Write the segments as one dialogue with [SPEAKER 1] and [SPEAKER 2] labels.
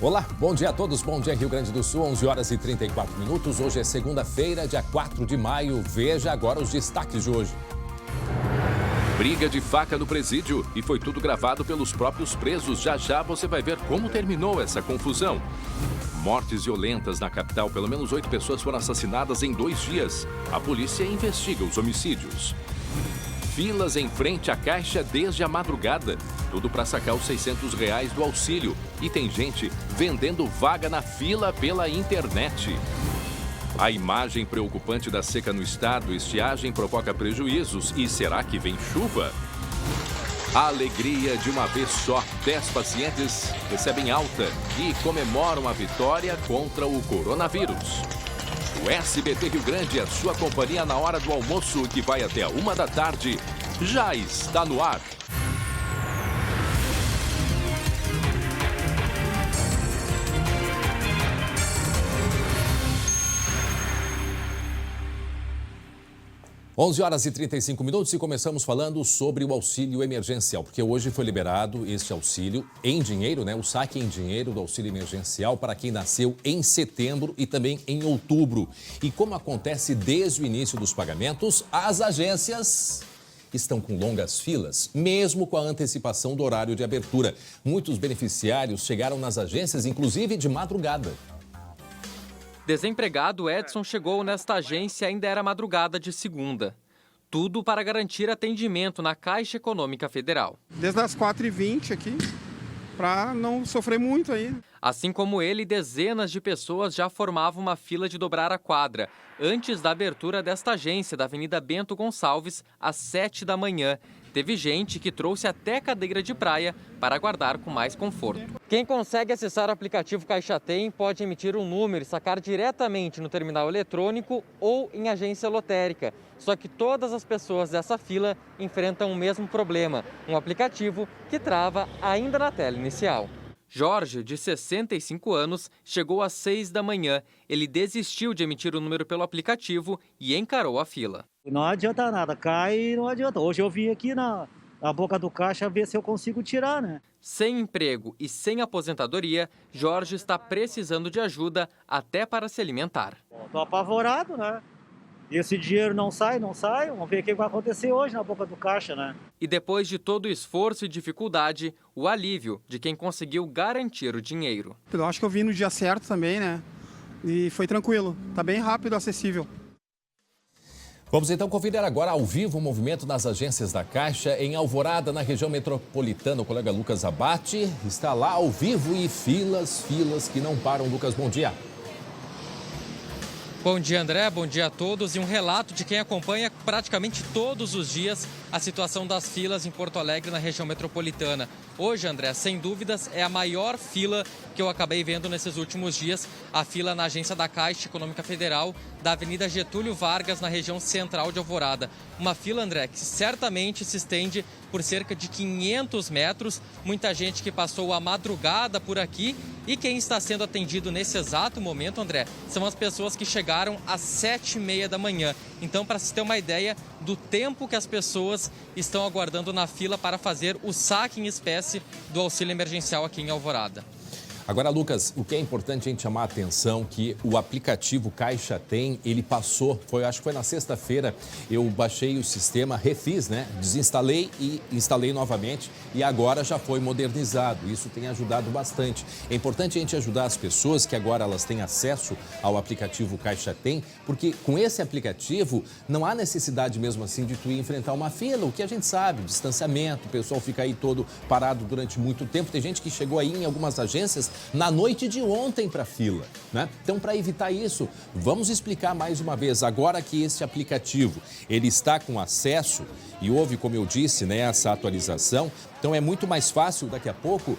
[SPEAKER 1] Olá, bom dia a todos, bom dia Rio Grande do Sul, 11 horas e 34 minutos. Hoje é segunda-feira, dia 4 de maio. Veja agora os destaques de hoje.
[SPEAKER 2] Briga de faca no presídio e foi tudo gravado pelos próprios presos. Já já você vai ver como terminou essa confusão. Mortes violentas na capital, pelo menos 8 pessoas foram assassinadas em 2 dias. A polícia investiga os homicídios. Filas em frente à Caixa desde a madrugada. Tudo para sacar os R$600 do auxílio. E tem gente vendendo vaga na fila pela internet. A imagem preocupante da seca no estado, estiagem provoca prejuízos. E será que vem chuva? A alegria de uma vez só. 10 pacientes recebem alta e comemoram a vitória contra o coronavírus. O SBT Rio Grande, a sua companhia na hora do almoço, que vai até a 1 da tarde, já está no ar.
[SPEAKER 1] Onze horas e 35 minutos e começamos falando sobre o auxílio emergencial, porque hoje foi liberado este auxílio em dinheiro, o saque em dinheiro do auxílio emergencial para quem nasceu em setembro e também em outubro. E como acontece desde o início dos pagamentos, as agências estão com longas filas, mesmo com a antecipação do horário de abertura. Muitos beneficiários chegaram nas agências, inclusive de madrugada.
[SPEAKER 3] Desempregado, Edson chegou nesta agência ainda era madrugada de segunda. Tudo para garantir atendimento na Caixa Econômica Federal.
[SPEAKER 4] Desde as 4h20 aqui, para não sofrer muito aí.
[SPEAKER 3] Assim como ele, dezenas de pessoas já formavam uma fila de dobrar a quadra, antes da abertura desta agência da Avenida Bento Gonçalves, às 7 da manhã. Teve gente que trouxe até cadeira de praia para aguardar com mais conforto. Quem consegue acessar o aplicativo Caixa Tem pode emitir um número e sacar diretamente no terminal eletrônico ou em agência lotérica. Só que todas as pessoas dessa fila enfrentam o mesmo problema, um aplicativo que trava ainda na tela inicial. Jorge, de 65 anos, chegou às 6 da manhã. Ele desistiu de emitir o número pelo aplicativo e encarou a fila.
[SPEAKER 5] Não adianta nada, cai e não adianta. Hoje eu vim aqui na boca do caixa ver se eu consigo tirar, né?
[SPEAKER 3] Sem emprego e sem aposentadoria, Jorge está precisando de ajuda até para se alimentar.
[SPEAKER 5] Tô apavorado, né? E esse dinheiro não sai. Vamos ver o que vai acontecer hoje na boca do caixa, né?
[SPEAKER 3] E depois de todo o esforço e dificuldade, o alívio de quem conseguiu garantir o dinheiro.
[SPEAKER 4] Eu acho que eu vim no dia certo também, né? E foi tranquilo, tá bem rápido, acessível.
[SPEAKER 1] Vamos então conferir agora ao vivo o movimento nas agências da Caixa em Alvorada, na região metropolitana. O colega Lucas Abate está lá ao vivo e filas que não param. Lucas, bom dia.
[SPEAKER 3] Bom dia, André. Bom dia a todos. E um relato de quem acompanha praticamente todos os dias a situação das filas em Porto Alegre, na região metropolitana. Hoje, André, sem dúvidas, é a maior fila que eu acabei vendo nesses últimos dias. A fila na agência da Caixa Econômica Federal, da Avenida Getúlio Vargas, na região central de Alvorada. Uma fila, André, que certamente se estende por cerca de 500 metros. Muita gente que passou a madrugada por aqui. E quem está sendo atendido nesse exato momento, André, são as pessoas que chegaram às 7h30 da manhã. Então, para se ter uma ideia do tempo que as pessoas estão aguardando na fila para fazer o saque em espécie do auxílio emergencial aqui em Alvorada.
[SPEAKER 1] Agora, Lucas, o que é importante a gente chamar a atenção que o aplicativo Caixa Tem, ele passou, acho que foi na sexta-feira, eu baixei o sistema, refiz, desinstalei e instalei novamente e agora já foi modernizado. Isso tem ajudado bastante. É importante a gente ajudar as pessoas que agora elas têm acesso ao aplicativo Caixa Tem, porque com esse aplicativo não há necessidade mesmo assim de tu ir enfrentar uma fila, o que a gente sabe, distanciamento, o pessoal fica aí todo parado durante muito tempo. Tem gente que chegou aí em algumas agências na noite de ontem para a fila, Então, para evitar isso, vamos explicar mais uma vez. Agora que esse aplicativo, ele está com acesso e houve, como eu disse, essa atualização, então é muito mais fácil daqui a pouco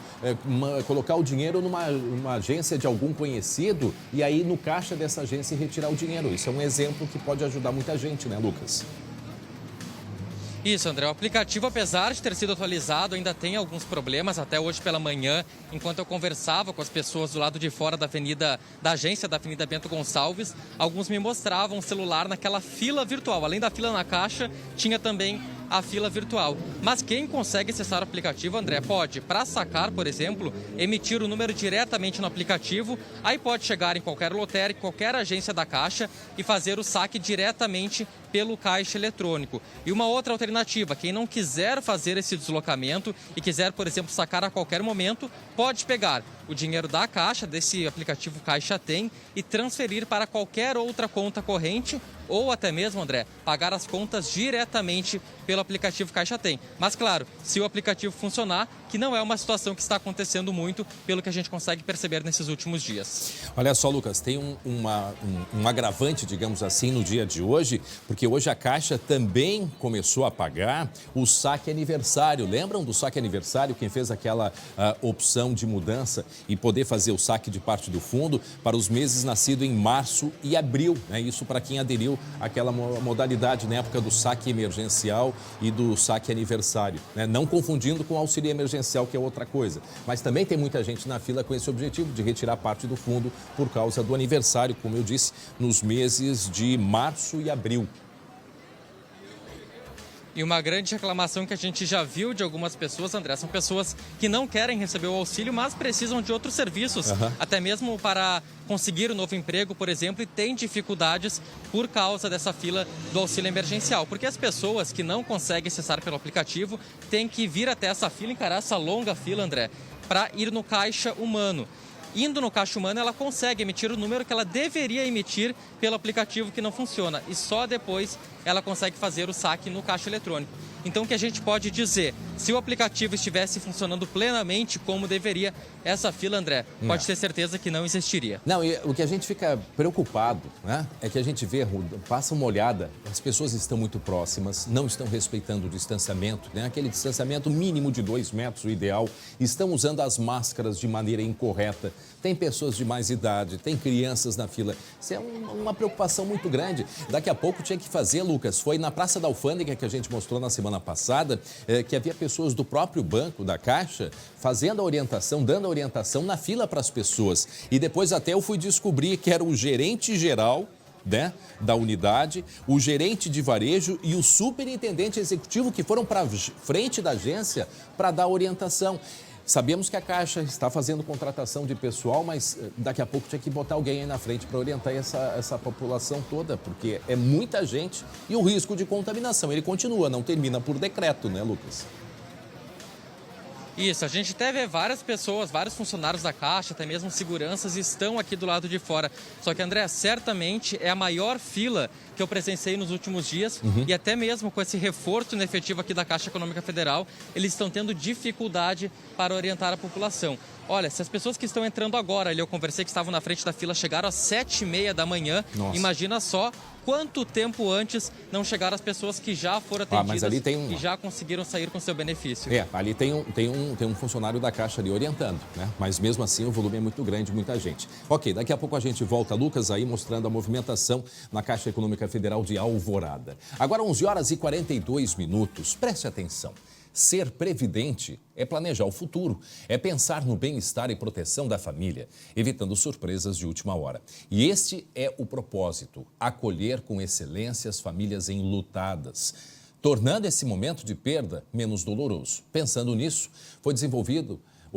[SPEAKER 1] colocar o dinheiro numa agência de algum conhecido e aí no caixa dessa agência retirar o dinheiro. Isso é um exemplo que pode ajudar muita gente, Lucas?
[SPEAKER 3] Isso, André. O aplicativo, apesar de ter sido atualizado, ainda tem alguns problemas. Até hoje pela manhã, enquanto eu conversava com as pessoas do lado de fora da agência da Avenida Bento Gonçalves, alguns me mostravam o celular naquela fila virtual. Além da fila na caixa, tinha também a fila virtual. Mas quem consegue acessar o aplicativo, André, pode, para sacar, por exemplo, emitir o número diretamente no aplicativo, aí pode chegar em qualquer lotérica, qualquer agência da Caixa e fazer o saque diretamente pelo caixa eletrônico. E uma outra alternativa, quem não quiser fazer esse deslocamento e quiser, por exemplo, sacar a qualquer momento, pode pegar o dinheiro da Caixa, desse aplicativo Caixa Tem, e transferir para qualquer outra conta corrente ou até mesmo, André, pagar as contas diretamente pelo aplicativo Caixa Tem. Mas, claro, se o aplicativo funcionar, que não é uma situação que está acontecendo muito, pelo que a gente consegue perceber nesses últimos dias.
[SPEAKER 1] Olha só, Lucas, tem um agravante, digamos assim, no dia de hoje, porque hoje a Caixa também começou a pagar o saque aniversário. Lembram do saque aniversário? Quem fez aquela opção de mudança e poder fazer o saque de parte do fundo para os meses nascidos em março e abril, né? Isso para quem aderiu àquela modalidade na época do saque emergencial e do saque aniversário, né? Não confundindo com o auxílio emergencial, que é outra coisa. Mas também tem muita gente na fila com esse objetivo de retirar parte do fundo por causa do aniversário, como eu disse, nos meses de março e abril.
[SPEAKER 3] E uma grande reclamação que a gente já viu de algumas pessoas, André, são pessoas que não querem receber o auxílio, mas precisam de outros serviços, até mesmo para conseguir um novo emprego, por exemplo, e tem dificuldades por causa dessa fila do auxílio emergencial. Porque as pessoas que não conseguem acessar pelo aplicativo têm que vir até essa fila, encarar essa longa fila, André, para ir no caixa humano. Indo no caixa humano, ela consegue emitir o número que ela deveria emitir pelo aplicativo que não funciona. E só depois ela consegue fazer o saque no caixa eletrônico. Então, o que a gente pode dizer? Se o aplicativo estivesse funcionando plenamente como deveria, essa fila, André, pode ter certeza que não existiria.
[SPEAKER 1] Não, e o que a gente fica preocupado, né, é que a gente vê, passa uma olhada, as pessoas estão muito próximas, não estão respeitando o distanciamento, né, aquele distanciamento mínimo de 2 metros, o ideal, estão usando as máscaras de maneira incorreta, tem pessoas de mais idade, tem crianças na fila. Isso é uma preocupação muito grande. Daqui a pouco tinha que fazer, Lucas, foi na Praça da Alfândega que a gente mostrou na semana passada, que havia pessoas do próprio banco, da Caixa, fazendo a orientação, dando a orientação na fila para as pessoas. E depois até eu fui descobrir que era o gerente geral, né, da unidade, o gerente de varejo e o superintendente executivo que foram para a frente da agência para dar orientação. Sabemos que a Caixa está fazendo contratação de pessoal, mas daqui a pouco tinha que botar alguém aí na frente para orientar essa população toda, porque é muita gente e o risco de contaminação, ele continua, não termina por decreto, né, Lucas?
[SPEAKER 3] Isso, a gente até vê várias pessoas, vários funcionários da Caixa, até mesmo seguranças, estão aqui do lado de fora. Só que, André, certamente é a maior fila que eu presenciei nos últimos dias e até mesmo com esse reforço inefetivo aqui da Caixa Econômica Federal, eles estão tendo dificuldade para orientar a população. Olha, se as pessoas que estão entrando agora, ali eu conversei que estavam na frente da fila, chegaram às 7h30 da manhã, imagina só quanto tempo antes não chegaram as pessoas que já foram atendidas e já conseguiram sair com seu benefício.
[SPEAKER 1] Ali tem um funcionário da Caixa ali orientando, né? Mas mesmo assim o volume é muito grande, muita gente. Ok, daqui a pouco a gente volta, Lucas, aí mostrando a movimentação na Caixa Econômica Federal de Alvorada. Agora 11h42, preste atenção. Ser previdente é planejar o futuro, é pensar no bem-estar e proteção da família, evitando surpresas de última hora. E este é o propósito, acolher com excelência as famílias enlutadas, tornando esse momento de perda menos doloroso. Pensando nisso,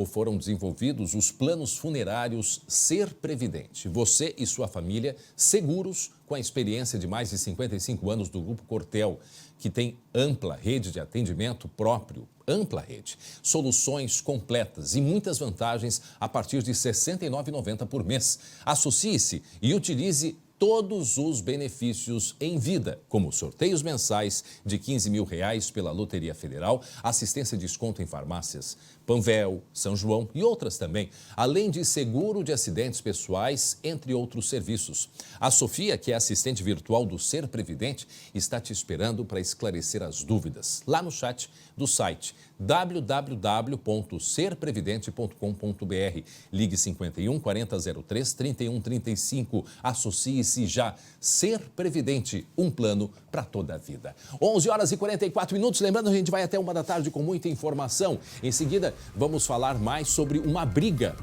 [SPEAKER 1] foram desenvolvidos os planos funerários Ser Previdente. Você e sua família seguros com a experiência de mais de 55 anos do Grupo Cortel, que tem ampla rede de atendimento próprio, ampla rede, soluções completas e muitas vantagens a partir de R$ 69,90 por mês. Associe-se e utilize todos os benefícios em vida, como sorteios mensais de R$15 mil pela Loteria Federal, assistência de desconto em farmácias, Panvel, São João e outras também, além de seguro de acidentes pessoais, entre outros serviços. A Sofia, que é assistente virtual do Ser Previdente, está te esperando para esclarecer as dúvidas lá no chat do site www.serprevidente.com.br. Ligue 51 4003 3135. Associe-se já. Ser Previdente, um plano para toda a vida. 11h44. Lembrando, a gente vai até 1 da tarde com muita informação. Em seguida, vamos falar mais sobre uma briga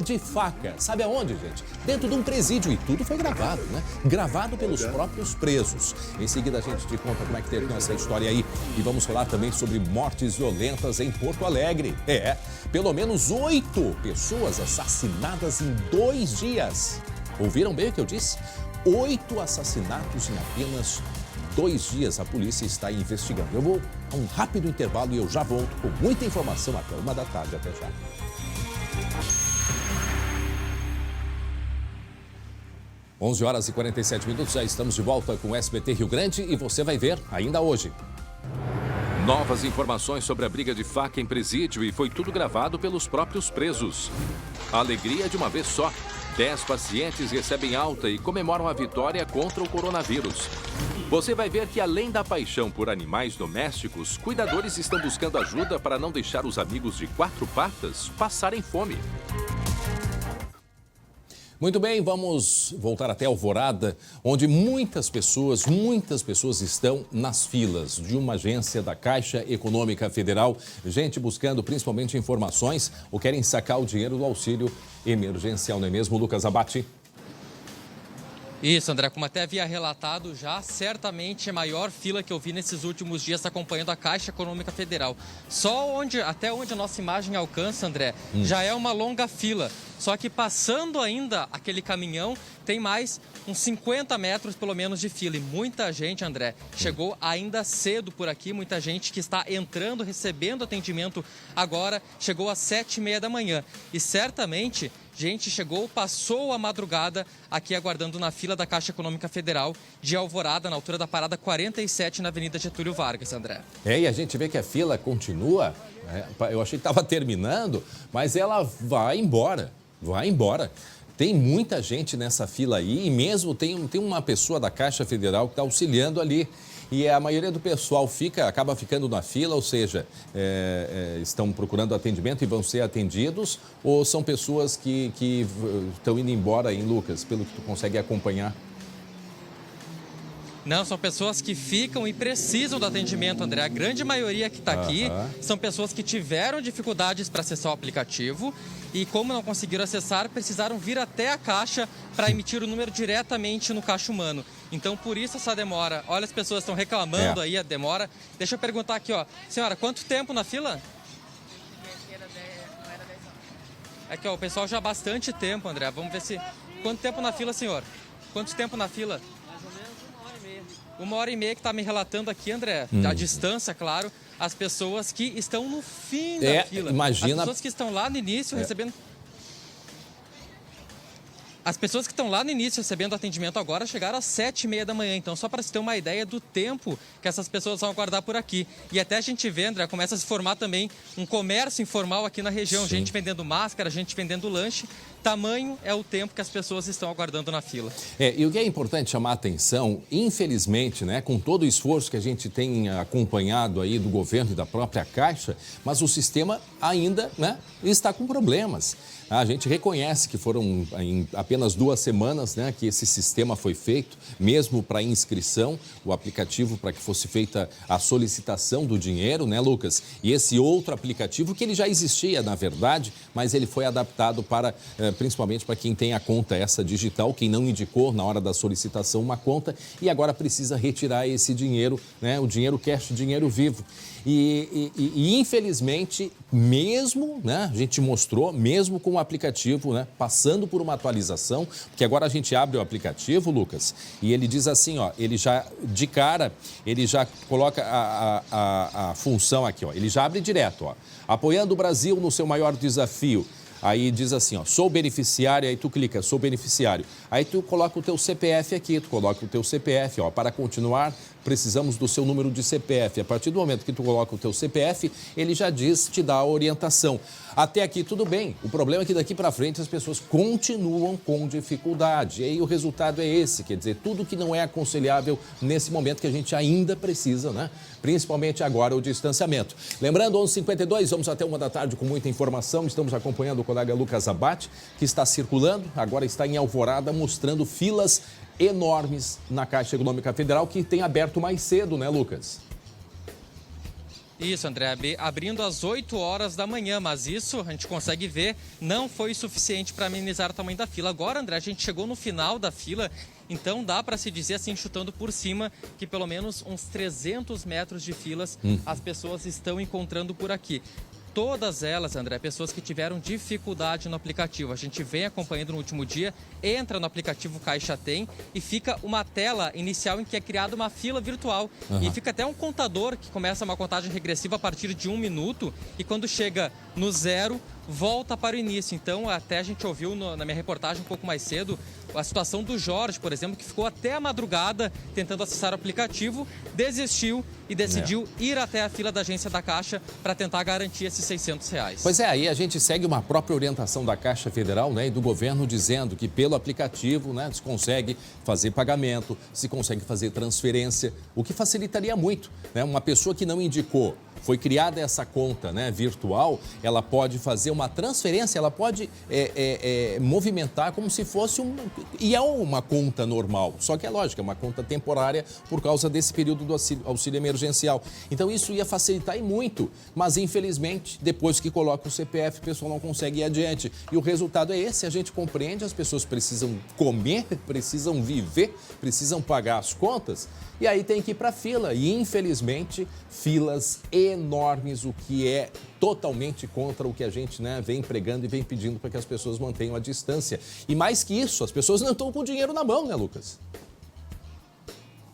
[SPEAKER 1] de faca. Sabe aonde, gente? Dentro de um presídio, e tudo foi gravado, né? Gravado pelos próprios presos. Em seguida a gente te conta como é que terminou essa história aí. E vamos falar também sobre mortes violentas em Porto Alegre. Pelo menos 8 pessoas assassinadas em 2 dias. Ouviram bem o que eu disse? 8 assassinatos em apenas 2 dias. A polícia está investigando. Eu vou a um rápido intervalo e eu já volto com muita informação até 1 da tarde. Até já. Onze horas e 47 minutos, já estamos de volta com o SBT Rio Grande e você vai ver ainda hoje.
[SPEAKER 2] Novas informações sobre a briga de faca em presídio e foi tudo gravado pelos próprios presos. A alegria de uma vez só. 10 pacientes recebem alta e comemoram a vitória contra o coronavírus. Você vai ver que, além da paixão por animais domésticos, cuidadores estão buscando ajuda para não deixar os amigos de 4 patas passarem fome.
[SPEAKER 1] Muito bem, vamos voltar até Alvorada, onde muitas pessoas estão nas filas de uma agência da Caixa Econômica Federal. Gente buscando principalmente informações ou querem sacar o dinheiro do auxílio emergencial, não é mesmo, Lucas Abate?
[SPEAKER 3] Isso, André, como até havia relatado já, certamente a maior fila que eu vi nesses últimos dias acompanhando a Caixa Econômica Federal. Até onde a nossa imagem alcança, André, já é uma longa fila. Só que passando ainda aquele caminhão, tem mais uns 50 metros pelo menos de fila. E muita gente, André, chegou ainda cedo por aqui, muita gente que está entrando, recebendo atendimento agora, chegou às 7h30 da manhã. E certamente gente passou a madrugada aqui aguardando na fila da Caixa Econômica Federal de Alvorada, na altura da parada 47, na Avenida Getúlio Vargas, André.
[SPEAKER 1] E a gente vê que a fila continua. Eu achei que estava terminando, mas ela vai embora. Tem muita gente nessa fila aí e mesmo tem uma pessoa da Caixa Federal que está auxiliando ali. E a maioria do pessoal acaba ficando na fila, ou seja, estão procurando atendimento e vão ser atendidos, ou são pessoas que estão indo embora aí, Lucas, pelo que tu consegue acompanhar?
[SPEAKER 3] Não, são pessoas que ficam e precisam do atendimento, André. A grande maioria que está aqui são pessoas que tiveram dificuldades para acessar o aplicativo e, como não conseguiram acessar, precisaram vir até a Caixa para emitir o número diretamente no caixa humano. Então, por isso essa demora. Olha, as pessoas estão reclamando aí a demora. Deixa eu perguntar aqui, ó. Senhora, quanto tempo na fila? Aqui, ó, o pessoal já há bastante tempo, André. Vamos ver se... Quanto tempo na fila, senhor? Quanto tempo na fila? 1h30 que está me relatando aqui, André, a distância, claro, as pessoas que estão no fim da fila.
[SPEAKER 1] Imagina...
[SPEAKER 3] As pessoas que estão lá no início recebendo... As pessoas que estão lá no início recebendo atendimento agora chegaram às 7h30 da manhã. Então, só para se ter uma ideia do tempo que essas pessoas vão aguardar por aqui. E até a gente vê, André, começa a se formar também um comércio informal aqui na região. Sim. Gente vendendo máscara, gente vendendo lanche. Tamanho é o tempo que as pessoas estão aguardando na fila.
[SPEAKER 1] E o que é importante chamar a atenção, infelizmente, né, com todo o esforço que a gente tem acompanhado aí do governo e da própria Caixa, mas o sistema ainda, né, está com problemas. A gente reconhece que foram em apenas 2 semanas, né, que esse sistema foi feito, mesmo para inscrição, o aplicativo para que fosse feita a solicitação do dinheiro, né, Lucas? E esse outro aplicativo que ele já existia, na verdade, mas ele foi adaptado para, principalmente para quem tem a conta essa digital, quem não indicou na hora da solicitação uma conta e agora precisa retirar esse dinheiro, né, o dinheiro cash, dinheiro vivo. E infelizmente, mesmo, né, a gente mostrou, mesmo com o aplicativo, né, passando por uma atualização, porque agora a gente abre o aplicativo, Lucas, e ele diz assim, ó, ele já, de cara, ele já coloca a função aqui, ó, ele já abre direto, ó, apoiando o Brasil no seu maior desafio. Aí diz assim, ó, sou beneficiário, aí tu clica, sou beneficiário. Aí tu coloca o teu CPF aqui, tu coloca o teu CPF, ó, para continuar, precisamos do seu número de CPF. A partir do momento que tu coloca o teu CPF, ele já diz, te dá a orientação. Até aqui tudo bem. O problema é que daqui para frente as pessoas continuam com dificuldade. E aí o resultado é esse, quer dizer, tudo que não é aconselhável nesse momento que a gente ainda precisa, né? Principalmente agora o distanciamento. Lembrando, 11h52, vamos até 1 da tarde com muita informação. Estamos acompanhando o colega Lucas Abate, que está circulando, agora está em Alvorada, mostrando filas enormes na Caixa Econômica Federal, que tem aberto mais cedo, né, Lucas?
[SPEAKER 3] Isso, André, abrindo às 8 horas da manhã, mas isso a gente consegue ver, não foi suficiente para amenizar o tamanho da fila. Agora, André, a gente chegou no final da fila, então dá para se dizer assim, chutando por cima, que pelo menos uns 300 metros de filas as pessoas estão encontrando por aqui. Todas elas, André, pessoas que tiveram dificuldade no aplicativo. A gente vem acompanhando no último dia, entra no aplicativo Caixa Tem e fica uma tela inicial em que é criada uma fila virtual. E fica até um contador que começa uma contagem regressiva a partir de 1 minuto e quando chega no 0, volta para o início. Então, até a gente ouviu na minha reportagem um pouco mais cedo a situação do Jorge, por exemplo, que ficou até a madrugada tentando acessar o aplicativo, desistiu e decidiu ir até a fila da agência da Caixa para tentar garantir esses R$600.
[SPEAKER 1] Pois é, aí a gente segue uma própria orientação da Caixa Federal, né, e do governo dizendo que pelo aplicativo, né, se consegue fazer pagamento, se consegue fazer transferência, o que facilitaria muito, né? Uma pessoa que não indicou, foi criada essa conta, né, virtual, ela pode fazer uma transferência, ela pode movimentar como se fosse e é uma conta normal, só que é lógico, é uma conta temporária por causa desse período do auxílio emergencial. Então isso ia facilitar e muito, mas infelizmente, depois que coloca o CPF, o pessoal não consegue ir adiante. E o resultado é esse, a gente compreende, as pessoas precisam comer, precisam viver, precisam pagar as contas, e aí tem que ir para a fila. E, infelizmente, filas enormes, o que é totalmente contra o que a gente, né, vem pregando e vem pedindo para que as pessoas mantenham a distância. E mais que isso, as pessoas não estão com dinheiro na mão, né, Lucas?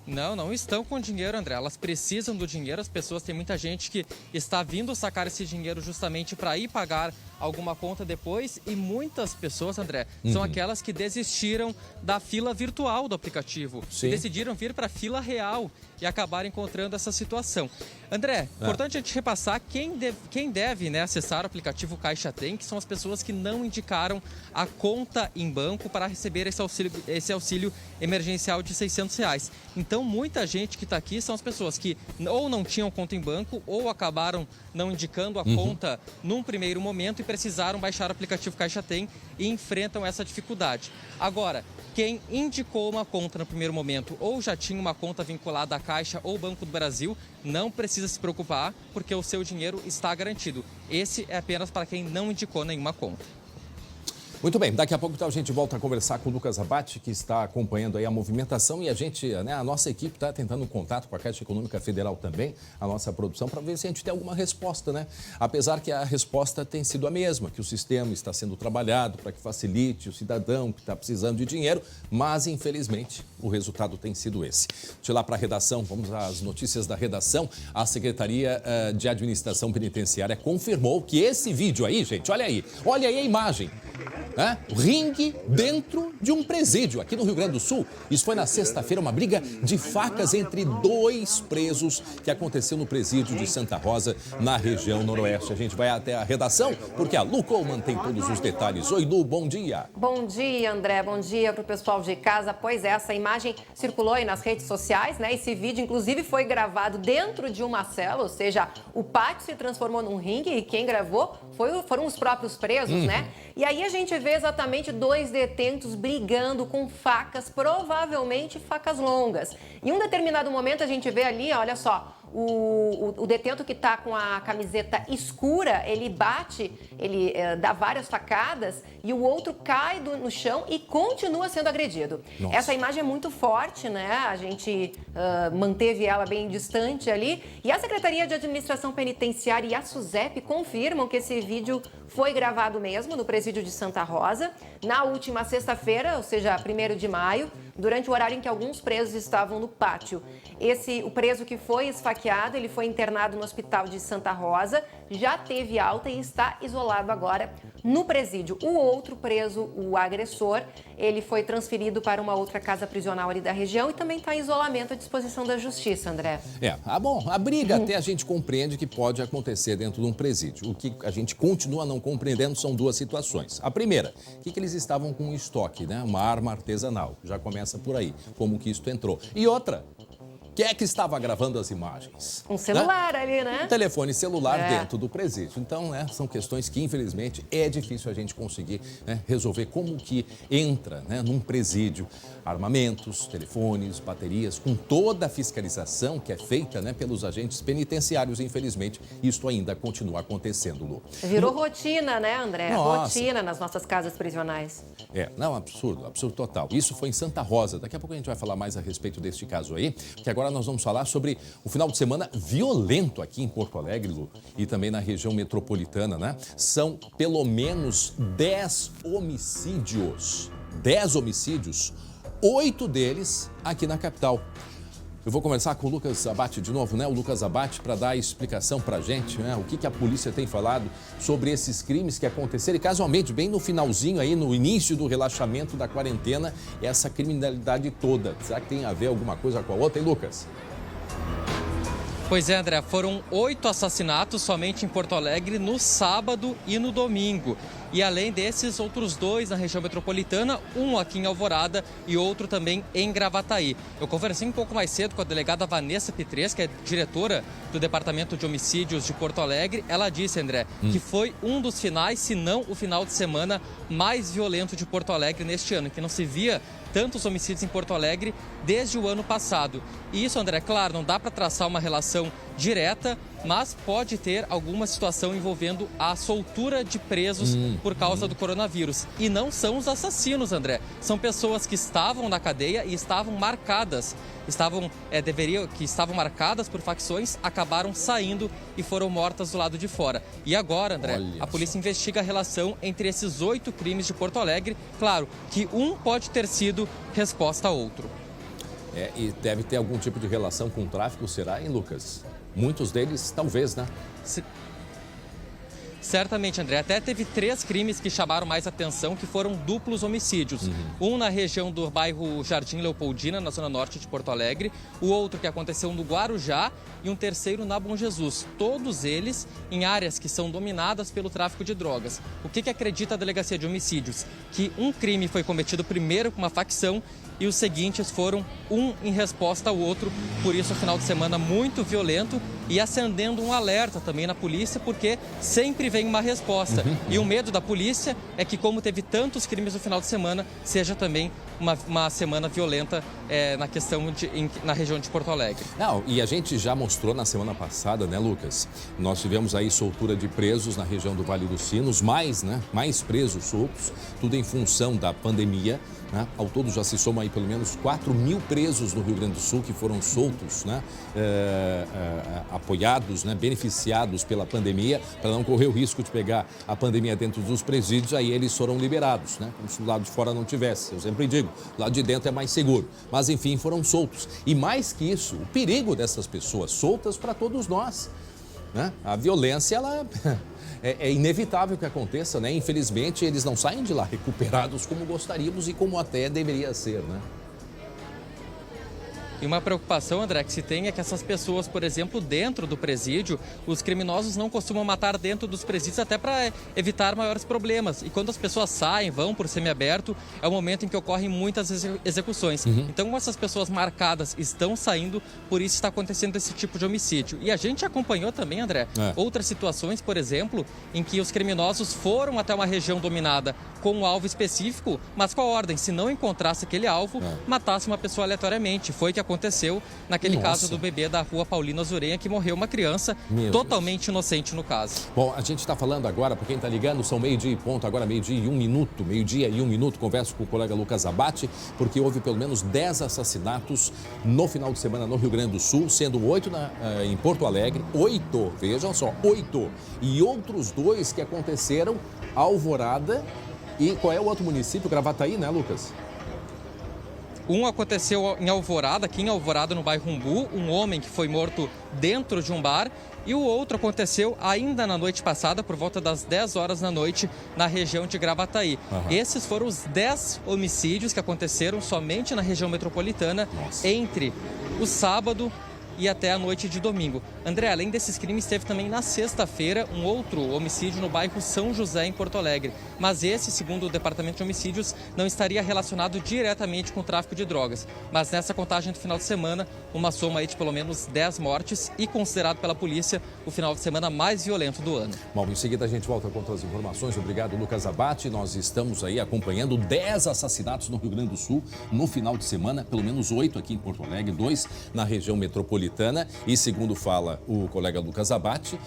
[SPEAKER 3] Não estão com dinheiro, André. Elas precisam do dinheiro. As pessoas, tem muita gente que está vindo sacar esse dinheiro justamente para ir pagar alguma conta depois. E muitas pessoas, André, são aquelas que desistiram da fila virtual do aplicativo.
[SPEAKER 1] Sim.
[SPEAKER 3] E decidiram vir para a fila real e acabaram encontrando essa situação. André, importante a gente repassar quem deve, né, acessar o aplicativo Caixa Tem, que são as pessoas que não indicaram a conta em banco para receber esse auxílio emergencial de R$600. Então, muita gente que está aqui são as pessoas que ou não tinham conta em banco ou acabaram não indicando a conta num primeiro momento e precisaram baixar o aplicativo Caixa Tem e enfrentam essa dificuldade. Agora, quem indicou uma conta no primeiro momento ou já tinha uma conta vinculada à Caixa ou Banco do Brasil, não precisa se preocupar porque o seu dinheiro está garantido. Esse é apenas para quem não indicou nenhuma conta.
[SPEAKER 1] Muito bem, daqui a pouco então a gente volta a conversar com o Lucas Abate, que está acompanhando aí a movimentação, e a gente, né, a nossa equipe está tentando um contato com a Caixa Econômica Federal também, a nossa produção, para ver se a gente tem alguma resposta, né? Apesar que a resposta tem sido a mesma, que o sistema está sendo trabalhado para que facilite o cidadão que está precisando de dinheiro, mas infelizmente o resultado tem sido esse. Deixa eu ir lá para a redação, vamos às notícias da redação. A Secretaria de Administração Penitenciária confirmou que esse vídeo aí, gente, olha aí a imagem. Ringue dentro de um presídio aqui no Rio Grande do Sul. Isso foi na sexta-feira, uma briga de facas entre 2 presos que aconteceu no presídio de Santa Rosa, na região noroeste. A gente vai até a redação, porque a Lu Coleman tem todos os detalhes. Oi, Lu, bom dia.
[SPEAKER 6] Bom dia, André. Bom dia para o pessoal de casa. Pois é, essa imagem circulou aí nas redes sociais, né? Esse vídeo, inclusive, foi gravado dentro de uma cela, ou seja, o pátio se transformou num ringue e quem gravou foram os próprios presos, né? E aí a gente vê exatamente 2 detentos brigando com facas, provavelmente facas longas. Em um determinado momento a gente vê ali, olha só, o detento que está com a camiseta escura, ele bate, ele dá várias facadas e o outro cai no chão e continua sendo agredido.
[SPEAKER 1] Nossa.
[SPEAKER 6] Essa imagem é muito forte, né? A gente manteve ela bem distante ali. E a Secretaria de Administração Penitenciária e a SUSEP confirmam que esse vídeo foi gravado mesmo no presídio de Santa Rosa, na última sexta-feira, ou seja, 1º de maio, durante o horário em que alguns presos estavam no pátio. O preso que foi esfaqueado, ele foi internado no hospital de Santa Rosa, já teve alta e está isolado agora no presídio. O outro preso, o agressor, ele foi transferido para uma outra casa prisional ali da região e também está em isolamento à disposição da Justiça, André.
[SPEAKER 1] Bom, a briga até a gente compreende que pode acontecer dentro de um presídio. O que a gente continua não compreendendo são 2 situações. A primeira, que eles estavam com um estoque, né? Uma arma artesanal. Já começa por aí, como que isso entrou. E outra, Quem é que estava gravando as imagens?
[SPEAKER 6] Um celular ali, né?
[SPEAKER 1] Um telefone celular dentro do presídio. Então, são questões que, infelizmente, é difícil a gente conseguir resolver como que entra num presídio armamentos, telefones, baterias, com toda a fiscalização que é feita pelos agentes penitenciários. Infelizmente, isso ainda continua acontecendo, Lu.
[SPEAKER 6] Virou rotina, né, André?
[SPEAKER 1] Nossa.
[SPEAKER 6] Rotina nas nossas casas prisionais.
[SPEAKER 1] Absurdo total. Isso foi em Santa Rosa. Daqui a pouco a gente vai falar mais a respeito deste caso aí, porque agora nós vamos falar sobre o final de semana violento aqui em Porto Alegre, Lu, e também na região metropolitana, né? São pelo menos 10 homicídios. 10 homicídios, 8 deles aqui na capital. Eu vou conversar com o Lucas Abate de novo, O Lucas Abate, para dar a explicação para a gente, o que a polícia tem falado sobre esses crimes que aconteceram. E casualmente, bem no finalzinho aí, no início do relaxamento da quarentena, essa criminalidade toda. Será que tem a ver alguma coisa com a outra, hein, Lucas?
[SPEAKER 3] Pois é, André, foram 8 assassinatos somente em Porto Alegre no sábado e no domingo. E além desses, outros 2 na região metropolitana, um aqui em Alvorada e outro também em Gravataí. Eu conversei um pouco mais cedo com a delegada Vanessa Pitres, que é diretora do Departamento de Homicídios de Porto Alegre. Ela disse, André, que foi um dos finais, se não o final de semana mais violento de Porto Alegre neste ano, que não se via tantos homicídios em Porto Alegre desde o ano passado. E isso, André, claro, não dá para traçar uma relação direta, mas pode ter alguma situação envolvendo a soltura de presos por causa do coronavírus. E não são os assassinos, André. São pessoas que estavam na cadeia e estavam marcadas. Estavam marcadas por facções, acabaram saindo e foram mortas do lado de fora. E agora, André, a polícia investiga a relação entre esses 8 crimes de Porto Alegre. Claro que um pode ter sido resposta a outro.
[SPEAKER 1] E deve ter algum tipo de relação com o tráfico, será, hein, Lucas? Muitos deles, talvez, né?
[SPEAKER 3] Certamente, André. Até teve 3 crimes que chamaram mais atenção, que foram duplos homicídios. Um na região do bairro Jardim Leopoldina, na zona norte de Porto Alegre. O outro que aconteceu no Guarujá e um terceiro na Bom Jesus. Todos eles em áreas que são dominadas pelo tráfico de drogas. O que acredita a Delegacia de Homicídios? Que um crime foi cometido primeiro com uma facção e os seguintes foram um em resposta ao outro. Por isso, o final de semana muito violento e acendendo um alerta também na polícia, porque sempre vem uma resposta. E o medo da polícia é que, como teve tantos crimes no final de semana, seja também uma semana violenta na região de Porto Alegre.
[SPEAKER 1] Não, e a gente já mostrou na semana passada, né, Lucas? Nós tivemos aí soltura de presos na região do Vale dos Sinos, mais presos soltos, tudo em função da pandemia. Ao todo já se soma aí pelo menos 4.000 presos no Rio Grande do Sul que foram soltos, apoiados, beneficiados pela pandemia, para não correr o risco de pegar a pandemia dentro dos presídios. Aí eles foram liberados, como se do lado de fora não tivesse. Eu sempre digo, do lado de dentro é mais seguro. Mas enfim, foram soltos. E mais que isso, o perigo dessas pessoas soltas para todos nós. A violência, ela é inevitável que aconteça, Infelizmente, eles não saem de lá recuperados como gostaríamos e como até deveria ser,
[SPEAKER 3] E uma preocupação, André, que se tem é que essas pessoas, por exemplo, dentro do presídio, os criminosos não costumam matar dentro dos presídios até para evitar maiores problemas. E quando as pessoas saem, vão por semiaberto, é o momento em que ocorrem muitas execuções. Então, como essas pessoas marcadas estão saindo, por isso está acontecendo esse tipo de homicídio. E a gente acompanhou também, André, outras situações, por exemplo, em que os criminosos foram até uma região dominada com um alvo específico, mas com a ordem, se não encontrasse aquele alvo, matasse uma pessoa aleatoriamente. Foi o que aconteceu naquele caso do bebê da rua Paulino Azurenha, que morreu uma criança totalmente inocente no caso.
[SPEAKER 1] Bom, a gente está falando agora, para quem está ligando, são 12:00 e ponto, agora 12:00 e 1 minuto, 12:00 e 1 minuto, converso com o colega Lucas Abate, porque houve pelo menos 10 assassinatos no final de semana no Rio Grande do Sul, sendo 8 em Porto Alegre, 8, vejam só, 8, e outros 2 que aconteceram Alvorada e qual é o outro município? Gravataí, né, Lucas?
[SPEAKER 3] Um aconteceu em Alvorada, aqui em Alvorada, no bairro Umbu, um homem que foi morto dentro de um bar. E o outro aconteceu ainda na noite passada, por volta das 10 horas da noite, na região de Gravataí. Esses foram os 10 homicídios que aconteceram somente na região metropolitana entre o sábado e até a noite de domingo. André, além desses crimes, teve também na sexta-feira um outro homicídio no bairro São José, em Porto Alegre. Mas esse, segundo o Departamento de Homicídios, não estaria relacionado diretamente com o tráfico de drogas. Mas nessa contagem do final de semana, uma soma aí de pelo menos 10 mortes e considerado pela polícia o final de semana mais violento do ano.
[SPEAKER 1] Bom, em seguida a gente volta com outras informações. Obrigado, Lucas Abate. Nós estamos aí acompanhando 10 assassinatos no Rio Grande do Sul no final de semana, pelo menos 8 aqui em Porto Alegre, 2 na região metropolitana e, segundo fala o colega Lucas Abate,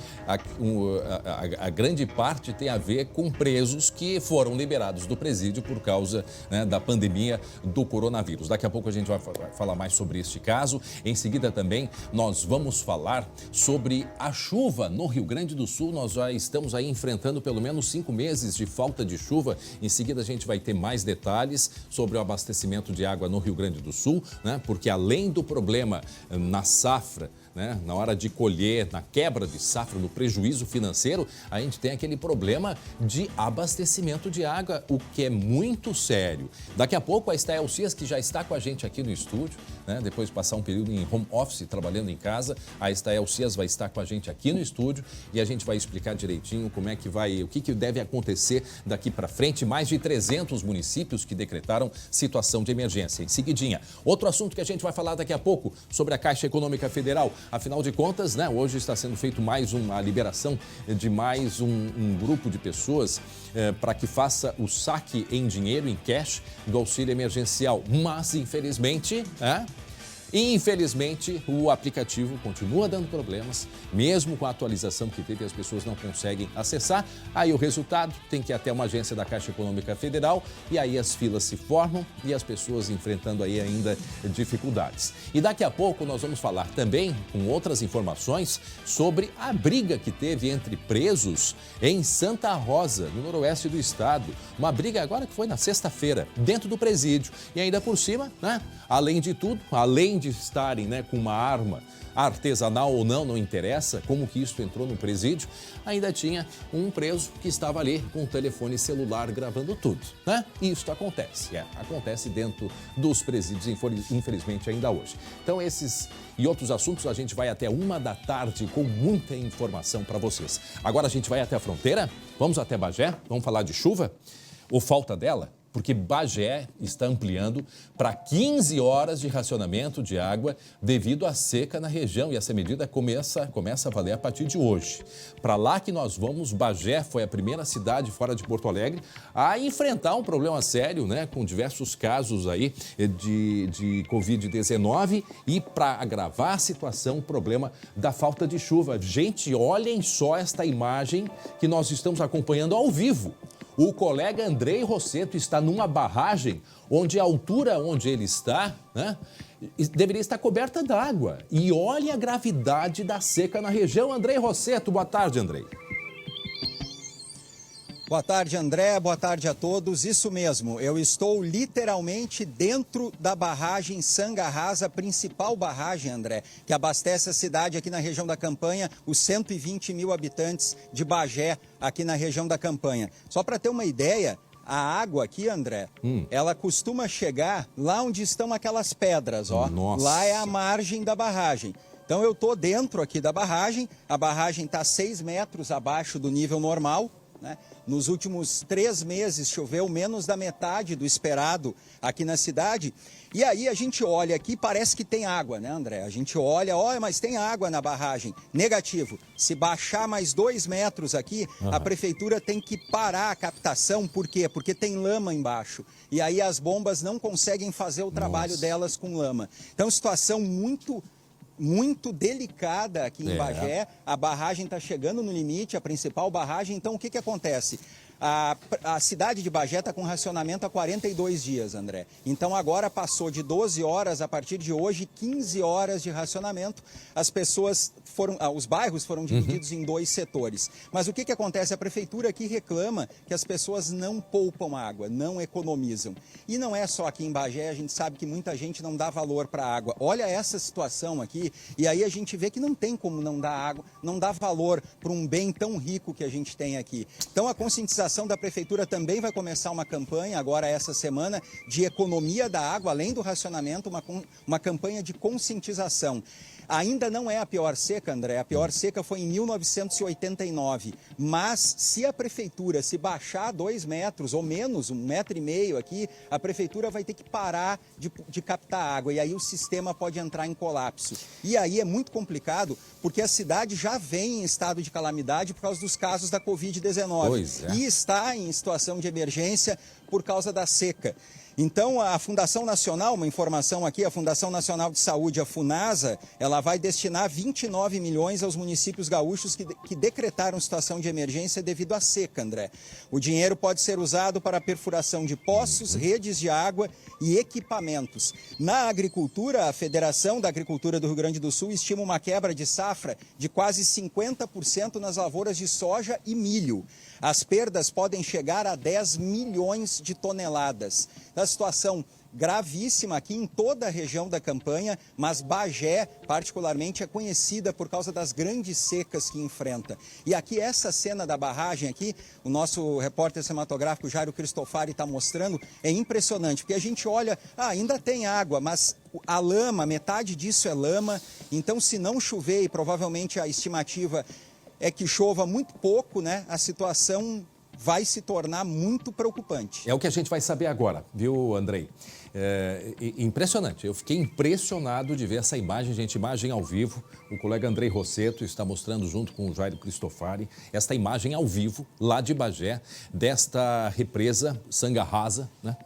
[SPEAKER 1] a grande parte tem a ver com presos que foram liberados do presídio por causa, né, da pandemia do coronavírus. Daqui a pouco a gente vai falar mais sobre este caso. Em seguida também nós vamos falar sobre a chuva no Rio Grande do Sul. Nós já estamos aí enfrentando pelo menos 5 meses de falta de chuva. Em seguida a gente vai ter mais detalhes sobre o abastecimento de água no Rio Grande do Sul, né? Porque além do problema na safra, né, na hora de colher, na quebra de safra, no prejuízo financeiro, a gente tem aquele problema de abastecimento de água, o que é muito sério. Daqui a pouco a Estael Cias, que já está com a gente aqui no estúdio, né, depois de passar um período em home office, trabalhando em casa, a Estael Cias vai estar com a gente aqui no estúdio e a gente vai explicar direitinho como é que vai, o que deve acontecer daqui para frente. Mais de 300 municípios que decretaram situação de emergência. Em seguidinha, outro assunto que a gente vai falar daqui a pouco sobre a Caixa Econômica Federal. Afinal de contas, né, hoje está sendo feito mais a liberação de mais um grupo de pessoas para que faça o saque em dinheiro, em cash, do auxílio emergencial. Mas, infelizmente, o aplicativo continua dando problemas, mesmo com a atualização que teve, as pessoas não conseguem acessar. Aí o resultado tem que ir até uma agência da Caixa Econômica Federal e aí as filas se formam e as pessoas enfrentando aí ainda dificuldades. E daqui a pouco nós vamos falar também com outras informações sobre a briga que teve entre presos em Santa Rosa, no noroeste do estado. Uma briga agora que foi na sexta-feira, dentro do presídio. E ainda por cima, né, além de tudo, além de estarem, né, com uma arma artesanal ou não, não interessa como que isso entrou no presídio, ainda tinha um preso que estava ali com o telefone celular gravando tudo, né? Isso acontece, acontece dentro dos presídios, infelizmente, ainda hoje. Então, esses e outros assuntos, a gente vai até 1h com muita informação para vocês. Agora a gente vai até a fronteira, vamos até Bagé, vamos falar de chuva, ou falta dela? Porque Bagé está ampliando para 15 horas de racionamento de água devido à seca na região. E essa medida começa a valer a partir de hoje. Para lá que nós vamos, Bagé foi a primeira cidade fora de Porto Alegre a enfrentar um problema sério, né, com diversos casos aí de Covid-19 e para agravar a situação, o problema da falta de chuva. Gente, olhem só esta imagem que nós estamos acompanhando ao vivo. O colega Andrei Rosseto está numa barragem onde a altura onde ele está, né, deveria estar coberta d'água. E olha a gravidade da seca na região. Andrei Rosseto, boa tarde, Andrei.
[SPEAKER 7] Boa tarde, André. Boa tarde a todos. Isso mesmo, eu estou literalmente dentro da barragem Sangarrasa, principal barragem, André, que abastece a cidade aqui na região da Campanha, os 120 mil habitantes de Bagé aqui na região da Campanha. Só para ter uma ideia, a água aqui, André, ela costuma chegar lá onde estão aquelas pedras, ó.
[SPEAKER 1] Nossa.
[SPEAKER 7] Lá é a margem da barragem. Então eu estou dentro aqui da barragem, a barragem está 6 metros abaixo do nível normal, né? Nos últimos 3 meses choveu menos da metade do esperado aqui na cidade. E aí a gente olha aqui, parece que tem água, né, André? A gente olha, mas tem água na barragem. Negativo. Se baixar mais 2 metros aqui, a prefeitura tem que parar a captação. Por quê? Porque tem lama embaixo. E aí as bombas não conseguem fazer o trabalho delas com lama. Então, situação muito delicada aqui em Bagé. A barragem está chegando no limite, a principal barragem. Então, o que acontece? A cidade de Bagé está com racionamento há 42 dias, André. Então, agora passou de 12 horas, a partir de hoje, 15 horas de racionamento. As pessoas os bairros foram divididos em 2 setores. Mas o que acontece? A prefeitura aqui reclama que as pessoas não poupam água, não economizam. E não é só aqui em Bagé, a gente sabe que muita gente não dá valor para a água. Olha essa situação aqui, e aí a gente vê que não tem como não dar água, não dar valor para um bem tão rico que a gente tem aqui. Então, a conscientização administração da Prefeitura também vai começar uma campanha, agora essa semana, de economia da água, além do racionamento, uma campanha de conscientização. Ainda não é a pior seca, André. A pior seca foi em 1989. Mas se a Prefeitura se baixar 2 metros ou menos, 1,5 metro aqui, a Prefeitura vai ter que parar de captar água. E aí o sistema pode entrar em colapso. E aí é muito complicado, porque a cidade já vem em estado de calamidade por causa dos casos da Covid-19.
[SPEAKER 1] Pois é.
[SPEAKER 7] E está em situação de emergência por causa da seca. Então, a Fundação Nacional, uma informação aqui, a Fundação Nacional de Saúde, a FUNASA, ela vai destinar 29 milhões aos municípios gaúchos que decretaram situação de emergência devido à seca, André. O dinheiro pode ser usado para a perfuração de poços, redes de água e equipamentos. Na agricultura, a Federação da Agricultura do Rio Grande do Sul estima uma quebra de safra de quase 50% nas lavouras de soja e milho. As perdas podem chegar a 10 milhões de toneladas. A situação gravíssima aqui em toda a região da campanha, mas Bagé, particularmente, é conhecida por causa das grandes secas que enfrenta. E aqui, essa cena da barragem aqui, o nosso repórter cinematográfico Jairo Cristofari está mostrando, é impressionante, porque a gente olha, ainda tem água, mas a lama, metade disso é lama, então se não chover, e provavelmente a estimativa é que chova muito pouco, né? A situação vai se tornar muito preocupante.
[SPEAKER 1] É o que a gente vai saber agora, viu, Andrei? Impressionante. Eu fiquei impressionado de ver essa imagem, gente, imagem ao vivo. O colega Andrei Rossetto está mostrando junto com o Jairo Cristofari esta imagem ao vivo, lá de Bagé, desta represa Sangarrasa, né?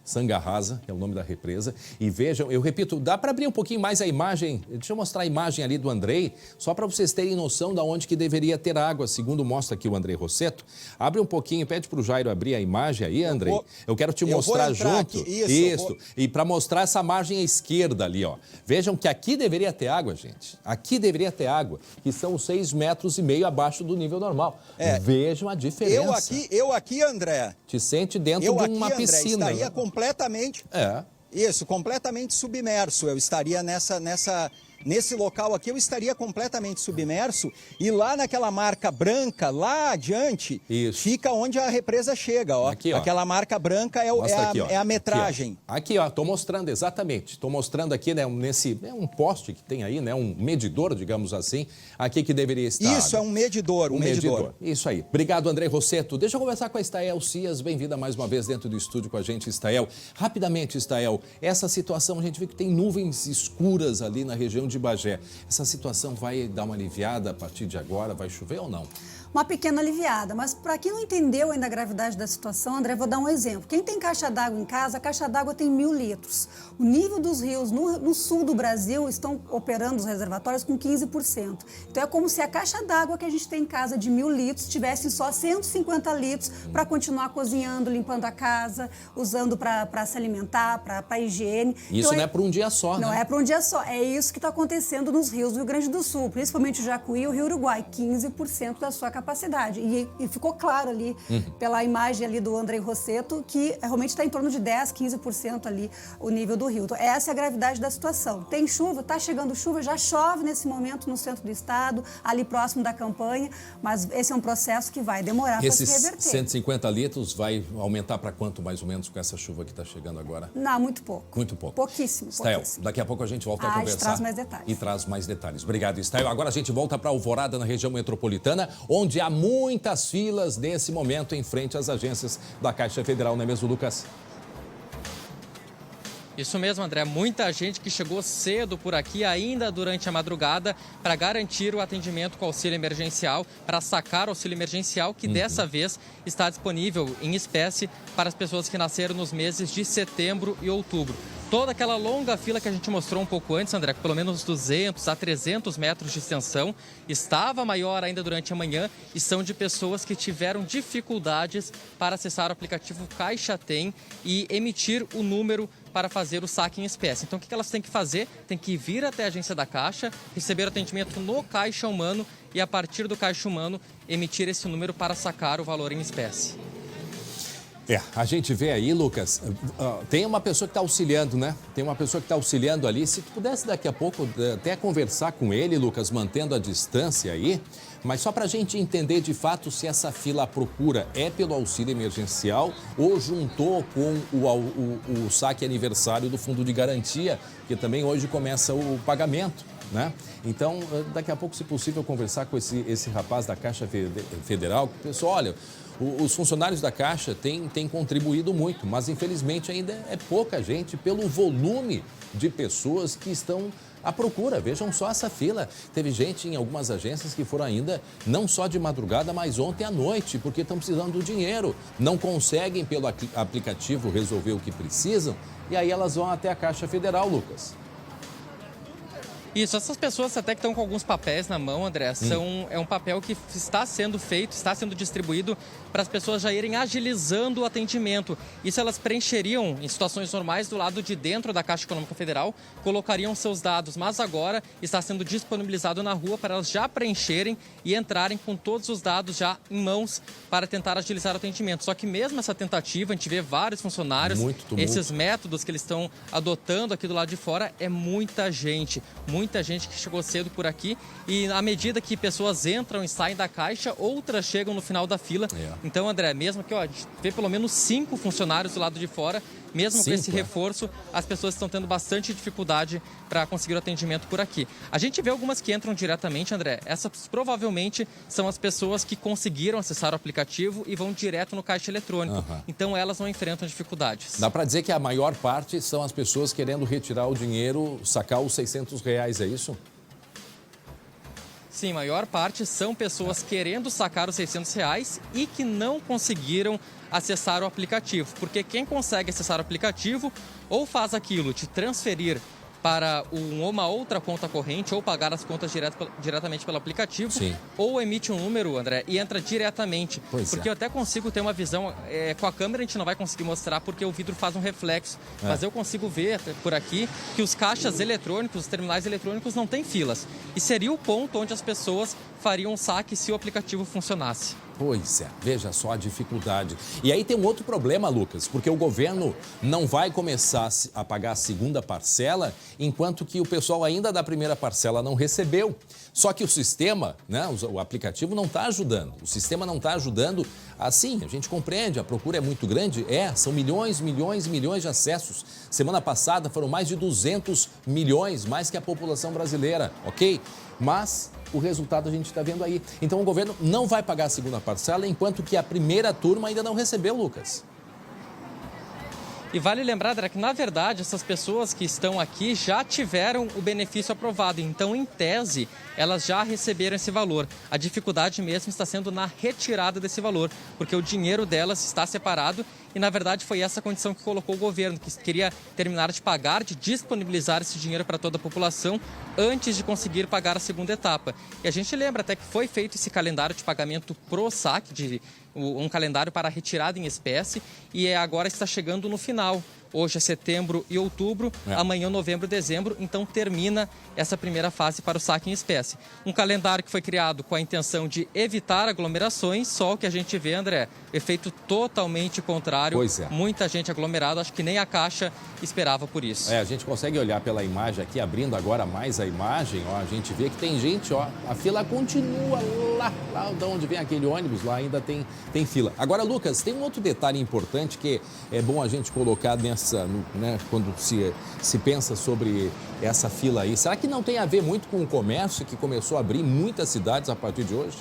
[SPEAKER 1] Sangarrasa, que é o nome da represa. E vejam, eu repito, dá para abrir um pouquinho mais a imagem? Deixa eu mostrar a imagem ali do Andrei, só para vocês terem noção de onde que deveria ter água, segundo mostra aqui o Andrei Rossetto. Abre um pouquinho, pede para o Jairo abrir a imagem aí, Andrei. Eu quero te mostrar junto. Isso. E para mostrar essa margem à esquerda ali, ó. Vejam que aqui deveria ter água, gente. Aqui deveria ter água, que são 6,5 metros abaixo do nível normal. Vejam a diferença.
[SPEAKER 7] Eu aqui, André.
[SPEAKER 1] Te sente dentro de uma piscina.
[SPEAKER 7] Estaria completamente, completamente submerso. Eu estaria nesse local aqui, eu estaria completamente submerso e lá naquela marca branca, lá adiante, fica onde a represa chega, ó. Aqui, ó. Aquela marca branca é a metragem.
[SPEAKER 1] Aqui, ó, tô mostrando exatamente. Tô mostrando aqui, né, um poste que tem aí, né, um medidor, digamos assim, aqui que deveria estar.
[SPEAKER 7] Isso, é um medidor, medidor.
[SPEAKER 1] Isso aí. Obrigado, Andrei Rossetto. Deixa eu conversar com a Estael Cias. Bem-vinda mais uma vez dentro do estúdio com a gente, Estael. Rapidamente, Estael, essa situação, a gente vê que tem nuvens escuras ali na região de Bagé. Essa situação vai dar uma aliviada a partir de agora? Vai chover ou não?
[SPEAKER 8] Uma pequena aliviada, mas para quem não entendeu ainda a gravidade da situação, André, vou dar um exemplo. Quem tem caixa d'água em casa, a caixa d'água tem 1.000 litros. O nível dos rios no sul do Brasil estão operando os reservatórios com 15%. Então é como se a caixa d'água que a gente tem em casa de 1.000 litros tivesse só 150 litros para continuar cozinhando, limpando a casa, usando para se alimentar, para higiene.
[SPEAKER 1] Isso então, não é para um dia só, né?
[SPEAKER 8] Não é para um dia só. É isso que está acontecendo nos rios do Rio Grande do Sul, principalmente o Jacuí e o Rio Uruguai, 15% da sua capacidade. E ficou claro ali, pela imagem ali do Andrei Rossetto, que realmente está em torno de 10%, 15% ali o nível do rio. Então, essa é a gravidade da situação. Tem chuva, está chegando chuva, já chove nesse momento no centro do estado, ali próximo da campanha, mas esse é um processo que vai demorar para se reverter.
[SPEAKER 1] Esses 150 litros vai aumentar para quanto, mais ou menos, com essa chuva que está chegando agora?
[SPEAKER 8] Não, muito pouco.
[SPEAKER 1] Muito pouco.
[SPEAKER 8] Pouquíssimo.
[SPEAKER 1] Estael, daqui a pouco a gente volta a conversar.
[SPEAKER 8] Traz mais detalhes.
[SPEAKER 1] E traz mais detalhes. Obrigado, Estael. Agora a gente volta para Alvorada, na região metropolitana, onde há muitas filas nesse momento em frente às agências da Caixa Federal, não é mesmo, Lucas?
[SPEAKER 3] Isso mesmo, André. Muita gente que chegou cedo por aqui, ainda durante a madrugada, para garantir o atendimento com auxílio emergencial, para sacar o auxílio emergencial, que dessa vez está disponível em espécie para as pessoas que nasceram nos meses de setembro e outubro. Toda aquela longa fila que a gente mostrou um pouco antes, André, com pelo menos 200 a 300 metros de extensão, estava maior ainda durante a manhã e são de pessoas que tiveram dificuldades para acessar o aplicativo Caixa Tem e emitir o número para fazer o saque em espécie. Então, o que elas têm que fazer? Tem que vir até a agência da Caixa, receber atendimento no Caixa Humano e, a partir do Caixa Humano, emitir esse número para sacar o valor em espécie.
[SPEAKER 1] A gente vê aí, Lucas, tem uma pessoa que está auxiliando, né? Tem uma pessoa que está auxiliando ali. Se tu pudesse daqui a pouco até conversar com ele, Lucas, mantendo a distância aí, Mas só para a gente entender de fato se essa fila à procura é pelo auxílio emergencial ou juntou com o saque aniversário do Fundo de Garantia, que também hoje começa o pagamento, né? Então, daqui a pouco, se possível, conversar com esse rapaz da Caixa Federal. Pessoal, olha, os funcionários da Caixa têm contribuído muito, mas infelizmente ainda é pouca gente pelo volume de pessoas que estão à procura. Vejam só essa fila. Teve gente em algumas agências que foram ainda não só de madrugada, mas ontem à noite, porque estão precisando do dinheiro. Não conseguem pelo aplicativo resolver o que precisam e aí elas vão até a Caixa Federal, Lucas.
[SPEAKER 3] Isso, essas pessoas até que estão com alguns papéis na mão, André, é um papel que está sendo feito, está sendo distribuído para as pessoas já irem agilizando o atendimento. Isso elas preencheriam em situações normais do lado de dentro da Caixa Econômica Federal, colocariam seus dados, mas agora está sendo disponibilizado na rua para elas já preencherem e entrarem com todos os dados já em mãos para tentar agilizar o atendimento. Só que mesmo essa tentativa, a gente vê vários funcionários, esses métodos que eles estão adotando aqui do lado de fora, é muita gente que chegou cedo por aqui e à medida que pessoas entram e saem da Caixa, outras chegam no final da fila. Então, André, mesmo que a gente vê pelo menos 5 funcionários do lado de fora, mesmo com esse reforço, as pessoas estão tendo bastante dificuldade para conseguir o atendimento por aqui. A gente vê algumas que entram diretamente, André. Essas provavelmente são as pessoas que conseguiram acessar o aplicativo e vão direto no caixa eletrônico. Então, elas não enfrentam dificuldades.
[SPEAKER 1] Dá para dizer que a maior parte são as pessoas querendo retirar o dinheiro, sacar os R$600, é isso?
[SPEAKER 3] Sim, a maior parte são pessoas querendo sacar os R$600 e que não conseguiram acessar o aplicativo. Porque quem consegue acessar o aplicativo ou faz aquilo de transferir para uma outra conta corrente ou pagar as contas diretamente pelo aplicativo, ou emite um número, André, e entra diretamente. Porque eu até consigo ter uma visão, com a câmera a gente não vai conseguir mostrar porque o vidro faz um reflexo, mas eu consigo ver por aqui que os caixas eletrônicos, os terminais eletrônicos não têm filas. E seria o ponto onde as pessoas fariam um saque se o aplicativo funcionasse.
[SPEAKER 1] Pois é, veja só a dificuldade. E aí tem um outro problema, Lucas, porque o governo não vai começar a pagar a segunda parcela, enquanto que o pessoal ainda da primeira parcela não recebeu. Só que o sistema, né, o aplicativo não está ajudando. O sistema não está ajudando. Assim, a gente compreende, a procura é muito grande. São milhões de acessos. Semana passada foram mais de 200 milhões, mais que a população brasileira, ok? Mas o resultado a gente está vendo aí. Então o governo não vai pagar a segunda parcela, enquanto que a primeira turma ainda não recebeu, Lucas.
[SPEAKER 3] E vale lembrar, André, que na verdade essas pessoas que estão aqui já tiveram o benefício aprovado. Então, em tese, elas já receberam esse valor. A dificuldade mesmo está sendo na retirada desse valor, porque o dinheiro delas está separado e, na verdade, foi essa condição que colocou o governo, que queria terminar de pagar, de disponibilizar esse dinheiro para toda a população antes de conseguir pagar a segunda etapa. E a gente lembra até que foi feito esse calendário de pagamento pro saque, um calendário para retirada em espécie, e agora está chegando no final. Hoje é setembro e outubro, amanhã novembro e dezembro, então termina essa primeira fase para o saque em espécie. Um calendário que foi criado com a intenção de evitar aglomerações, só o que a gente vê, André, efeito totalmente contrário. Muita gente aglomerada, acho que nem a Caixa esperava por isso.
[SPEAKER 1] A gente consegue olhar pela imagem aqui, abrindo agora mais a imagem, a gente vê que tem gente, a fila continua lá de onde vem aquele ônibus, lá ainda tem fila. Agora, Lucas, tem um outro detalhe importante que é bom a gente colocar quando se pensa sobre essa fila aí. Será que não tem a ver muito com o comércio que começou a abrir em muitas cidades a partir de hoje?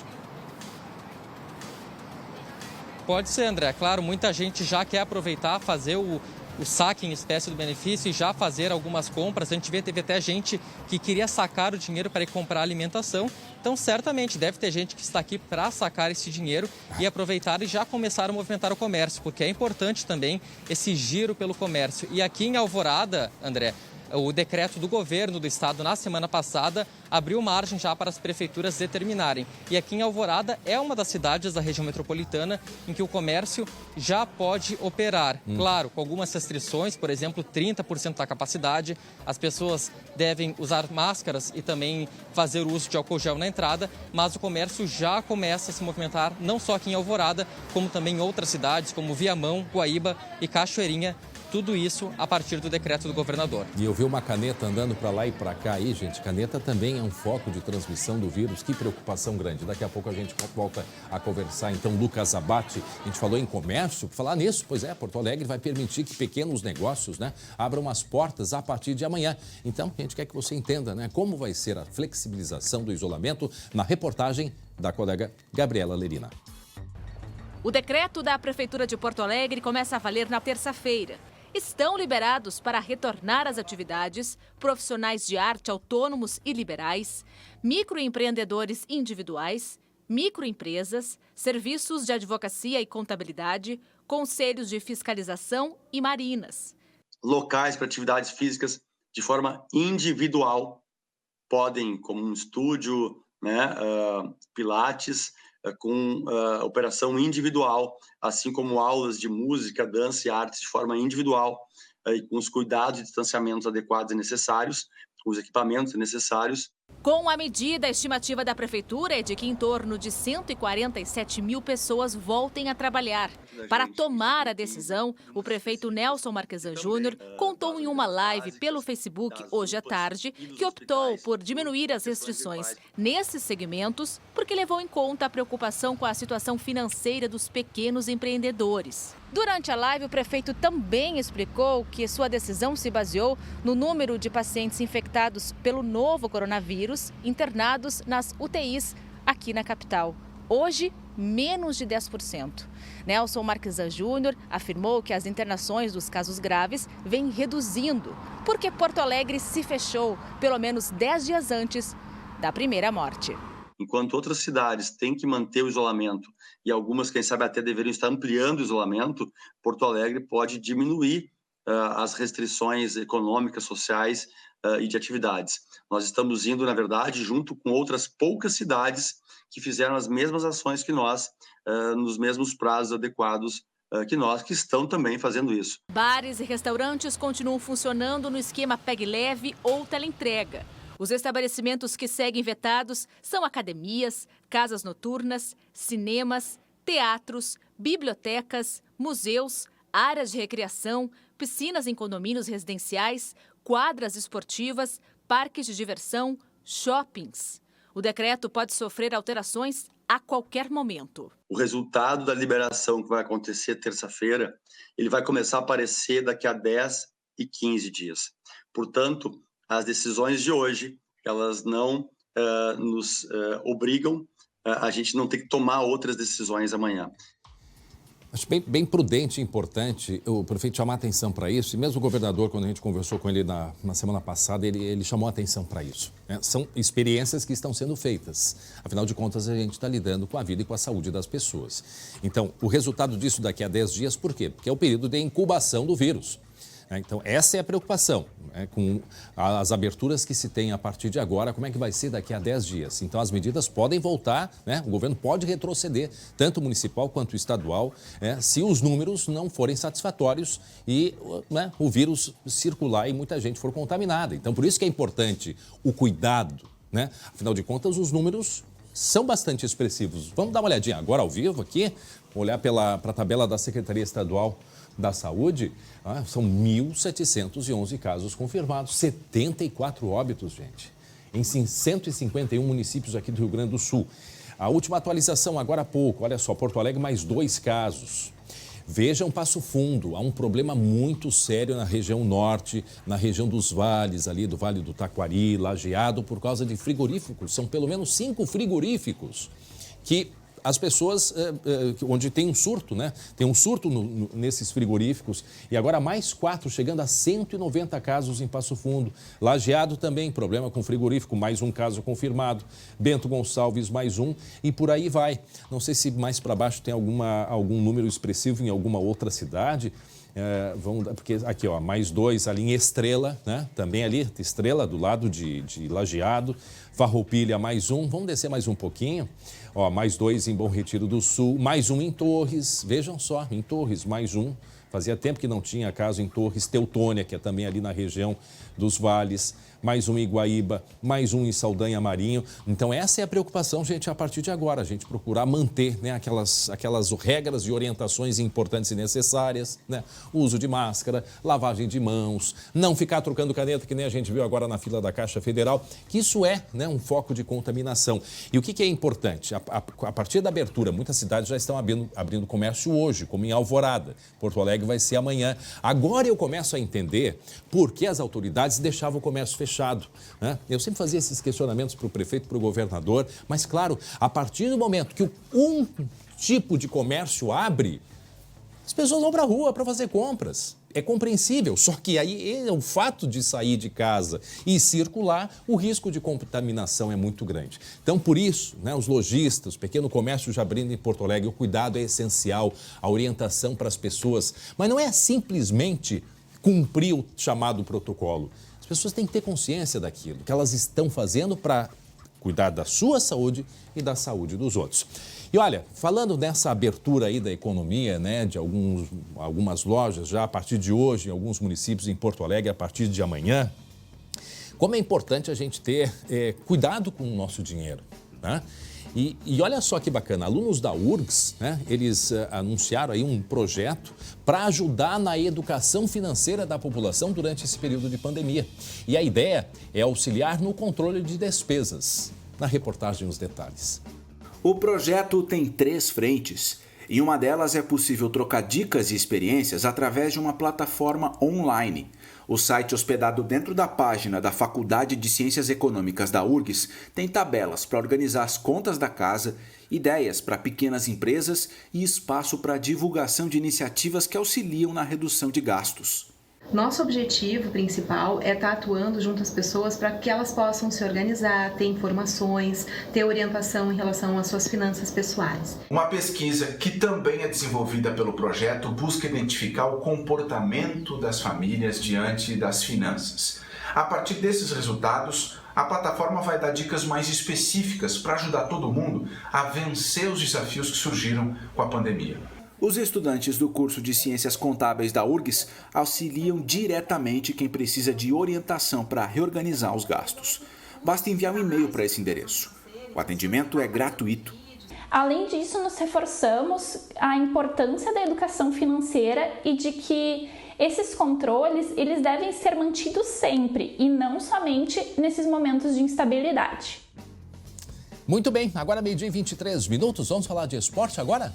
[SPEAKER 3] Pode ser, André. Claro, muita gente já quer aproveitar, fazer o saque em espécie do benefício e já fazer algumas compras. A gente teve até gente que queria sacar o dinheiro para ir comprar alimentação. Então, certamente, deve ter gente que está aqui para sacar esse dinheiro e aproveitar e já começar a movimentar o comércio, porque é importante também esse giro pelo comércio. E aqui em Alvorada, André, o decreto do governo do estado na semana passada abriu margem já para as prefeituras determinarem. E aqui em Alvorada é uma das cidades da região metropolitana em que o comércio já pode operar. Claro, com algumas restrições, por exemplo, 30% da capacidade. As pessoas devem usar máscaras e também fazer uso de álcool gel na entrada, mas o comércio já começa a se movimentar, não só aqui em Alvorada, como também em outras cidades, como Viamão, Guaíba e Cachoeirinha, tudo isso a partir do decreto do governador.
[SPEAKER 1] E eu vi uma caneta andando para lá e para cá aí, gente. Caneta também é um foco de transmissão do vírus. Que preocupação grande. Daqui a pouco a gente volta a conversar. Então, Lucas Abate, a gente falou em comércio. Por falar nisso, pois é, Porto Alegre vai permitir que pequenos negócios, né, abram as portas a partir de amanhã. Então, a gente quer que você entenda, né, como vai ser a flexibilização do isolamento na reportagem da colega Gabriela Lerina.
[SPEAKER 9] O decreto da Prefeitura de Porto Alegre começa a valer na terça-feira. Estão liberados para retornar às atividades profissionais de arte autônomos e liberais, microempreendedores individuais, microempresas, serviços de advocacia e contabilidade, conselhos de fiscalização e marinas.
[SPEAKER 10] Locais para atividades físicas de forma individual podem, como um estúdio, né, pilates, com operação individual, assim como aulas de música, dança e artes de forma individual, e com os cuidados e distanciamentos adequados e necessários, com os equipamentos necessários.
[SPEAKER 9] Com a medida, a estimativa da Prefeitura é de que em torno de 147 mil pessoas voltem a trabalhar. Para tomar a decisão, o prefeito Nelson Marquesan Júnior contou em uma live pelo Facebook hoje à tarde que optou por diminuir as restrições nesses segmentos porque levou em conta a preocupação com a situação financeira dos pequenos empreendedores. Durante a live, o prefeito também explicou que sua decisão se baseou no número de pacientes infectados pelo novo coronavírus internados nas UTIs aqui na capital. Hoje, menos de 10%. Nelson Marquesan Júnior afirmou que as internações dos casos graves vêm reduzindo, porque Porto Alegre se fechou pelo menos 10 dias antes da primeira morte.
[SPEAKER 10] Enquanto outras cidades têm que manter o isolamento e algumas, quem sabe, até deveriam estar ampliando o isolamento, Porto Alegre pode diminuir as restrições econômicas, sociais e de atividades. Nós estamos indo, na verdade, junto com outras poucas cidades que fizeram as mesmas ações que nós, nos mesmos prazos adequados que nós, que estão também fazendo isso.
[SPEAKER 9] Bares e restaurantes continuam funcionando no esquema Pegue Leve ou teleentrega. Os estabelecimentos que seguem vetados são academias, casas noturnas, cinemas, teatros, bibliotecas, museus, áreas de recreação, piscinas em condomínios residenciais, quadras esportivas, parques de diversão, shoppings. O decreto pode sofrer alterações a qualquer momento.
[SPEAKER 10] O resultado da liberação que vai acontecer terça-feira, ele vai começar a aparecer daqui a 10 e 15 dias. Portanto, as decisões de hoje, elas não nos obrigam, a gente não tem que tomar outras decisões amanhã.
[SPEAKER 1] Acho bem prudente e importante o prefeito chamar atenção para isso. E mesmo o governador, quando a gente conversou com ele na semana passada, ele chamou atenção para isso. Né? São experiências que estão sendo feitas. Afinal de contas, a gente está lidando com a vida e com a saúde das pessoas. Então, o resultado disso daqui a 10 dias, por quê? Porque é o período de incubação do vírus. Então, essa é a preocupação, com as aberturas que se tem a partir de agora, como é que vai ser daqui a 10 dias. Então, as medidas podem voltar, o governo pode retroceder, tanto municipal quanto estadual, se os números não forem satisfatórios e o vírus circular e muita gente for contaminada. Então, por isso que é importante o cuidado, Afinal de contas, os números são bastante expressivos. Vamos dar uma olhadinha agora ao vivo aqui, olhar para a tabela da Secretaria Estadual da Saúde. São 1.711 casos confirmados, 74 óbitos, gente, em 151 municípios aqui do Rio Grande do Sul. A última atualização agora há pouco, olha só, Porto Alegre mais 2 casos. Vejam Passo Fundo, há um problema muito sério na região norte, na região dos vales, ali do Vale do Taquari, Lajeado, por causa de frigoríficos. São pelo menos 5 frigoríficos que as pessoas, onde tem um surto, Tem um surto nesses frigoríficos e agora mais 4, chegando a 190 casos em Passo Fundo. Lajeado também, problema com frigorífico, mais um caso confirmado. Bento Gonçalves, mais um e por aí vai. Não sei se mais para baixo tem algum número expressivo em alguma outra cidade. Porque aqui, mais 2 ali em Estrela, Também ali, Estrela, do lado de Lajeado. Farroupilha, mais um. Vamos descer mais um pouquinho. Mais 2 em Bom Retiro do Sul, mais um em Torres. Vejam só, em Torres, mais um. Fazia tempo que não tinha caso em Torres. Teutônia, que é também ali na região dos vales. mais um em Iguaíba, mais um em Saldanha Marinho. Então essa é a preocupação, gente, a partir de agora. A gente procurar manter, né, aquelas regras e orientações importantes e necessárias, né? O uso de máscara, lavagem de mãos, não ficar trocando caneta, que nem a gente viu agora na fila da Caixa Federal, que isso é, né, um foco de contaminação. E o que é importante? A partir da abertura, muitas cidades já estão abrindo comércio hoje, como em Alvorada. Porto Alegre vai ser amanhã. Agora eu começo a entender por que as autoridades deixavam o comércio fechado, né? Eu sempre fazia esses questionamentos para o prefeito, para o governador, mas claro, a partir do momento que um tipo de comércio abre, as pessoas vão para a rua para fazer compras. É compreensível, só que aí o fato de sair de casa e circular, o risco de contaminação é muito grande. Então, por isso, né, os lojistas, o pequeno comércio já abrindo em Porto Alegre, o cuidado é essencial, a orientação para as pessoas. Mas não é simplesmente cumprir o chamado protocolo. As pessoas têm que ter consciência daquilo, que elas estão fazendo para cuidar da sua saúde e da saúde dos outros. E olha, falando nessa abertura aí da economia, né, de algumas lojas já a partir de hoje, em alguns municípios em Porto Alegre, a partir de amanhã, como é importante a gente ter cuidado com o nosso dinheiro, né? E olha só que bacana, alunos da URGS, né, eles anunciaram aí um projeto para ajudar na educação financeira da população durante esse período de pandemia. E a ideia é auxiliar no controle de despesas. Na reportagem, os detalhes.
[SPEAKER 11] O projeto tem 3 frentes. Em uma delas é possível trocar dicas e experiências através de uma plataforma online. O site hospedado dentro da página da Faculdade de Ciências Econômicas da URGS tem tabelas para organizar as contas da casa, ideias para pequenas empresas e espaço para divulgação de iniciativas que auxiliam na redução de gastos.
[SPEAKER 12] Nosso objetivo principal é estar atuando junto às pessoas para que elas possam se organizar, ter informações, ter orientação em relação às suas finanças pessoais.
[SPEAKER 11] Uma pesquisa que também é desenvolvida pelo projeto busca identificar o comportamento das famílias diante das finanças. A partir desses resultados, a plataforma vai dar dicas mais específicas para ajudar todo mundo a vencer os desafios que surgiram com a pandemia. Os estudantes do curso de Ciências Contábeis da URGS auxiliam diretamente quem precisa de orientação para reorganizar os gastos. Basta enviar um e-mail para esse endereço. O atendimento é gratuito.
[SPEAKER 13] Além disso, nós reforçamos a importância da educação financeira e de que esses controles eles devem ser mantidos sempre e não somente nesses momentos de instabilidade.
[SPEAKER 1] Muito bem, agora 12h23, vamos falar de esporte agora?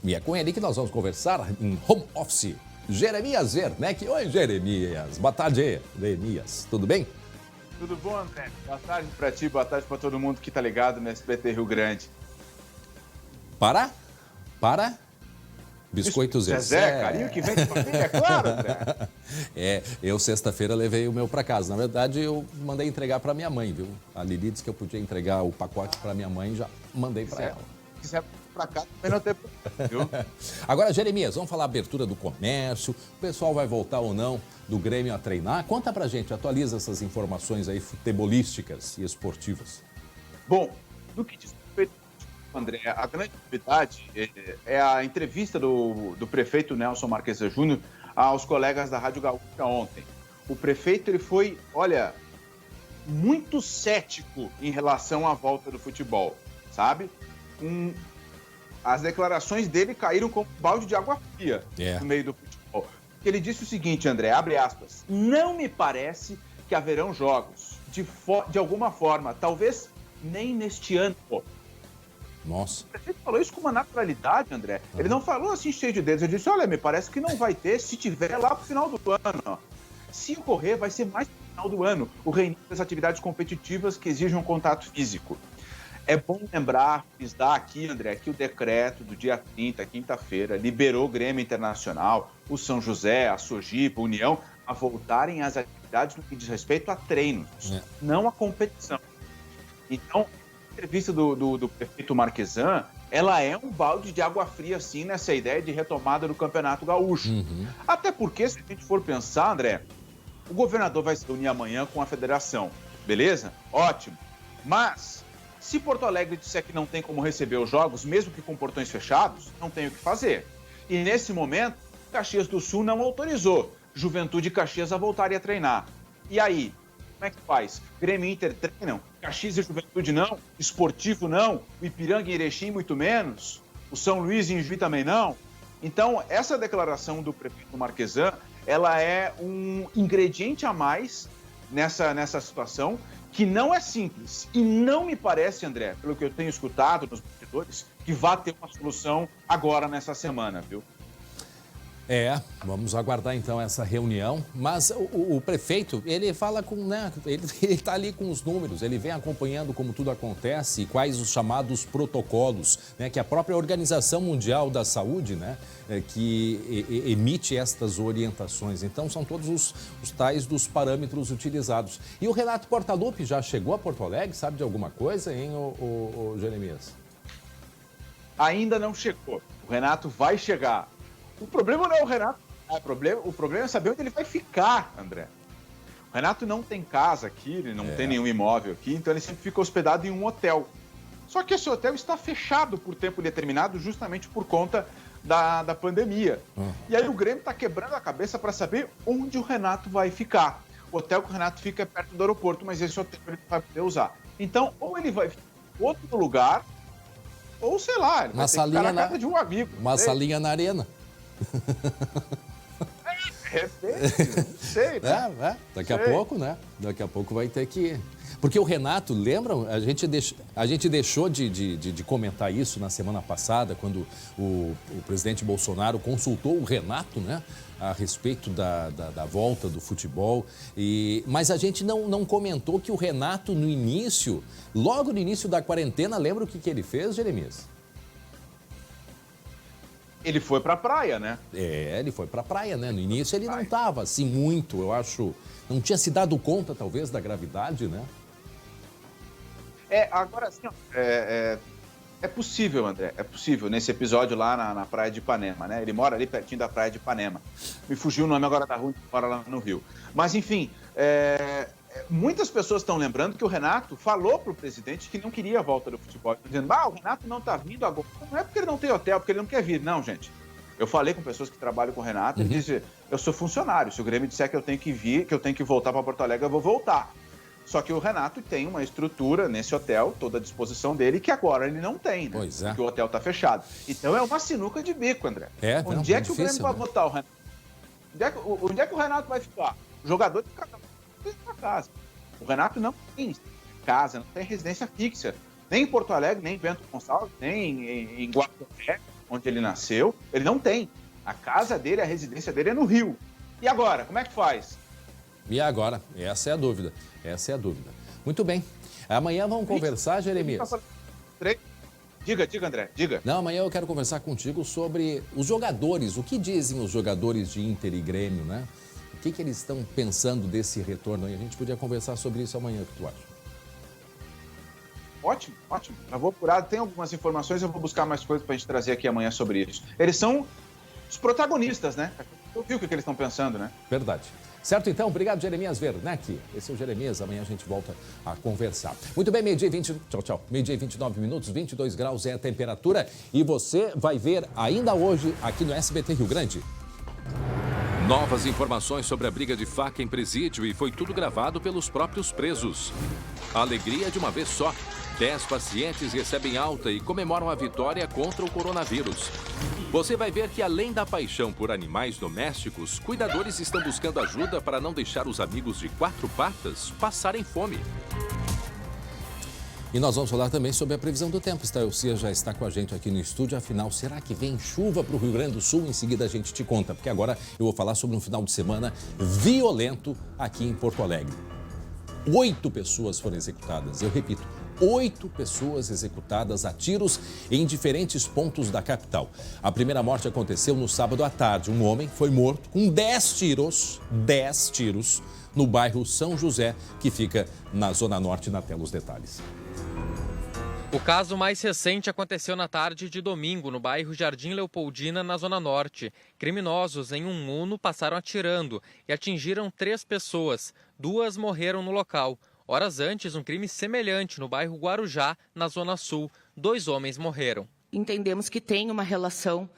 [SPEAKER 1] E é com ele que nós vamos conversar em home office. Jeremias Werneck. Oi, Jeremias. Boa tarde, Jeremias. Tudo bem?
[SPEAKER 14] Tudo bom, André? Boa tarde para ti, boa tarde para todo mundo que está ligado no SBT Rio Grande.
[SPEAKER 1] Para? Biscoito Zezé.
[SPEAKER 14] Carinho que vem de família, é claro, André.
[SPEAKER 1] Eu sexta-feira levei o meu para casa. Na verdade, eu mandei entregar para minha mãe, viu? A Lili disse que eu podia entregar o pacote para minha mãe e já mandei para ela.
[SPEAKER 14] Se quiser para cá, também não tem problema, viu?
[SPEAKER 1] Agora, Jeremias, vamos falar abertura do comércio. O pessoal vai voltar ou não do Grêmio a treinar? Conta pra gente, atualiza essas informações aí futebolísticas e esportivas.
[SPEAKER 14] Bom, do que diz respeito, André, a grande novidade é a entrevista do prefeito Nelson Marquesa Júnior aos colegas da Rádio Gaúcha ontem. O prefeito ele foi, olha, muito cético em relação à volta do futebol, sabe? As declarações dele caíram como um balde de água fria no meio do futebol. Ele disse o seguinte, André, abre aspas, não me parece que haverão jogos de alguma forma, talvez nem neste ano.
[SPEAKER 1] Nossa.
[SPEAKER 14] O prefeito falou isso com uma naturalidade, André. Ele não falou assim cheio de dedos, ele disse, olha, me parece que não vai ter, se tiver lá pro final do ano. Se ocorrer, vai ser mais pro final do ano, o reinício das atividades competitivas que exigem um contato físico. É bom lembrar, frisar aqui, André, que o decreto do dia 30, quinta-feira, liberou o Grêmio Internacional, o São José, a Sojipa, a União, a voltarem às atividades no que diz respeito a treinos, não a competição. Então, a entrevista do prefeito Marquesan, ela é um balde de água fria, sim, nessa ideia de retomada do Campeonato Gaúcho. Até porque, se a gente for pensar, André, o governador vai se reunir amanhã com a federação, beleza? Ótimo. Mas se Porto Alegre disser que não tem como receber os jogos, mesmo que com portões fechados, não tem o que fazer. E nesse momento, Caxias do Sul não autorizou Juventude e Caxias a voltarem a treinar. E aí, como é que faz? Grêmio e Inter treinam, Caxias e Juventude não, Esportivo não, o Ipiranga e Erechim muito menos, o São Luís e Juiz também não. Então, essa declaração do prefeito Marquesan, ela é um ingrediente a mais nessa situação, que não é simples. E não me parece, André, pelo que eu tenho escutado nos bastidores, que vá ter uma solução agora nessa semana, viu?
[SPEAKER 1] Vamos aguardar então essa reunião, mas o prefeito, ele fala com, né, ele está ali com os números, ele vem acompanhando como tudo acontece e quais os chamados protocolos, né, que a própria Organização Mundial da Saúde, né, que emite estas orientações. Então são todos os tais dos parâmetros utilizados. E o Renato Portaluppi já chegou a Porto Alegre, sabe de alguma coisa, hein, o Jeremias?
[SPEAKER 14] Ainda não chegou, o Renato vai chegar. O problema não é o Renato, o problema é saber onde ele vai ficar, André. O Renato não tem casa aqui, ele não tem nenhum imóvel aqui, então ele sempre fica hospedado em um hotel. Só que esse hotel está fechado por tempo determinado justamente por conta da pandemia. E aí o Grêmio está quebrando a cabeça para saber onde o Renato vai ficar. O hotel que o Renato fica é perto do aeroporto, mas esse hotel ele vai poder usar. Então, ou ele vai ficar em outro lugar, ou sei lá, ele vai ter que ficar na casa de um amigo.
[SPEAKER 1] Uma salinha na arena.
[SPEAKER 14] Não sei, né?
[SPEAKER 1] Daqui a pouco, né? Daqui a pouco vai ter que ir. Porque o Renato, lembram? A gente deixou de comentar isso na semana passada, quando o presidente Bolsonaro consultou o Renato, né? A respeito da volta do futebol. Mas a gente não comentou que o Renato, no início, logo no início da quarentena, lembra o que ele fez, Jeremias?
[SPEAKER 14] Ele foi pra praia, né?
[SPEAKER 1] Ele foi pra praia, né? No início ele não estava assim muito, eu acho, não tinha se dado conta, talvez, da gravidade, né?
[SPEAKER 14] Agora assim, é possível, André, é possível, nesse episódio lá na praia de Ipanema, né? Ele mora ali pertinho da praia de Ipanema. Me fugiu o nome agora da rua, mora lá no Rio. Mas, enfim, muitas pessoas estão lembrando que o Renato falou para o presidente que não queria a volta do futebol, dizendo, o Renato não está vindo agora. Não é porque ele não tem hotel, porque ele não quer vir. Não, gente. Eu falei com pessoas que trabalham com o Renato, ele disse, eu sou funcionário, se o Grêmio disser que eu tenho que vir, que eu tenho que voltar para Porto Alegre, eu vou voltar. Só que o Renato tem uma estrutura nesse hotel, toda à disposição dele, que agora ele não tem, né?
[SPEAKER 1] Pois é.
[SPEAKER 14] Porque o hotel está fechado. Então é uma sinuca de bico, André. Onde é que o Grêmio vai botar o Renato? Onde é que o Renato vai ficar? O jogador de cada casa. O Renato não tem casa, não tem residência fixa. Nem em Porto Alegre, nem em Bento Gonçalves, nem em Guaporé, onde ele nasceu. Ele não tem. A casa dele, a residência dele é no Rio. E agora, como é que faz?
[SPEAKER 1] E agora? Essa é a dúvida. Essa é a dúvida. Muito bem. Amanhã vamos conversar, Jeremias.
[SPEAKER 14] Diga, André, diga.
[SPEAKER 1] Não, amanhã eu quero conversar contigo sobre os jogadores. O que dizem os jogadores de Inter e Grêmio, né? O que eles estão pensando desse retorno aí? A gente podia conversar sobre isso amanhã, o que tu acha?
[SPEAKER 14] Ótimo. Eu vou apurar, tem algumas informações, eu vou buscar mais coisas pra gente trazer aqui amanhã sobre isso. Eles são os protagonistas, né? Eu vi o que eles estão pensando, né?
[SPEAKER 1] Verdade. Certo, então? Obrigado, Jeremias Werneck. Esse é o Jeremias. Amanhã a gente volta a conversar. Muito bem, meio-dia e 20... Tchau. Meio-dia e 29 minutos, 22 graus é a temperatura. E você vai ver ainda hoje aqui no SBT Rio Grande.
[SPEAKER 2] Novas informações sobre a briga de faca em presídio e foi tudo gravado pelos próprios presos. A alegria de uma vez só. 10 pacientes recebem alta e comemoram a vitória contra o coronavírus. Você vai ver que, além da paixão por animais domésticos, cuidadores estão buscando ajuda para não deixar os amigos de quatro patas passarem fome.
[SPEAKER 1] E nós vamos falar também sobre a previsão do tempo. Staelcia já está com a gente aqui no estúdio. Afinal, será que vem chuva para o Rio Grande do Sul? Em seguida a gente te conta, porque agora eu vou falar sobre um final de semana violento aqui em Porto Alegre. 8 pessoas foram executadas. Eu repito, 8 pessoas executadas a tiros em diferentes pontos da capital. A primeira morte aconteceu no sábado à tarde. Um homem foi morto com 10 tiros, no bairro São José, que fica na Zona Norte. Na tela os detalhes.
[SPEAKER 3] O caso mais recente aconteceu na tarde de domingo, no bairro Jardim Leopoldina, na Zona Norte. Criminosos em um Uno passaram atirando e atingiram 3 pessoas. 2 morreram no local. Horas antes, um crime semelhante no bairro Guarujá, na Zona Sul. 2 homens morreram.
[SPEAKER 15] Entendemos que tem uma relação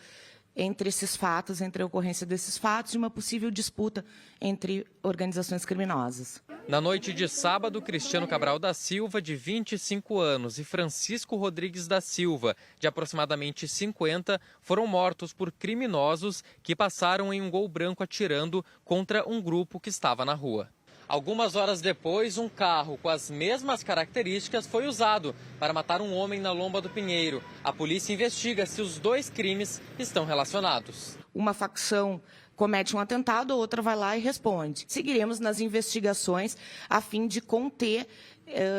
[SPEAKER 15] entre esses fatos, entre a ocorrência desses fatos e uma possível disputa entre organizações criminosas.
[SPEAKER 3] Na noite de sábado, Cristiano Cabral da Silva, de 25 anos, e Francisco Rodrigues da Silva, de aproximadamente 50, foram mortos por criminosos que passaram em um Gol branco atirando contra um grupo que estava na rua. Algumas horas depois, um carro com as mesmas características foi usado para matar um homem na Lomba do Pinheiro. A polícia investiga se os dois crimes estão relacionados.
[SPEAKER 15] Uma facção comete um atentado, a outra vai lá e responde. Seguiremos nas investigações a fim de conter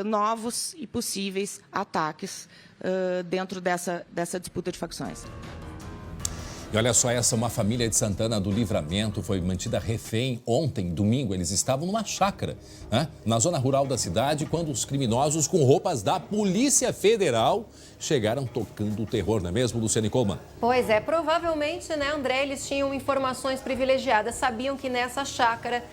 [SPEAKER 15] novos e possíveis ataques dentro dessa disputa de facções.
[SPEAKER 1] E olha só, uma família de Santana do Livramento foi mantida refém ontem, domingo. Eles estavam numa chácara, né, na zona rural da cidade, quando os criminosos com roupas da Polícia Federal chegaram tocando o terror, não é mesmo, Luciane Coleman?
[SPEAKER 6] Pois é, provavelmente, né, André, eles tinham informações privilegiadas, sabiam que nessa chácara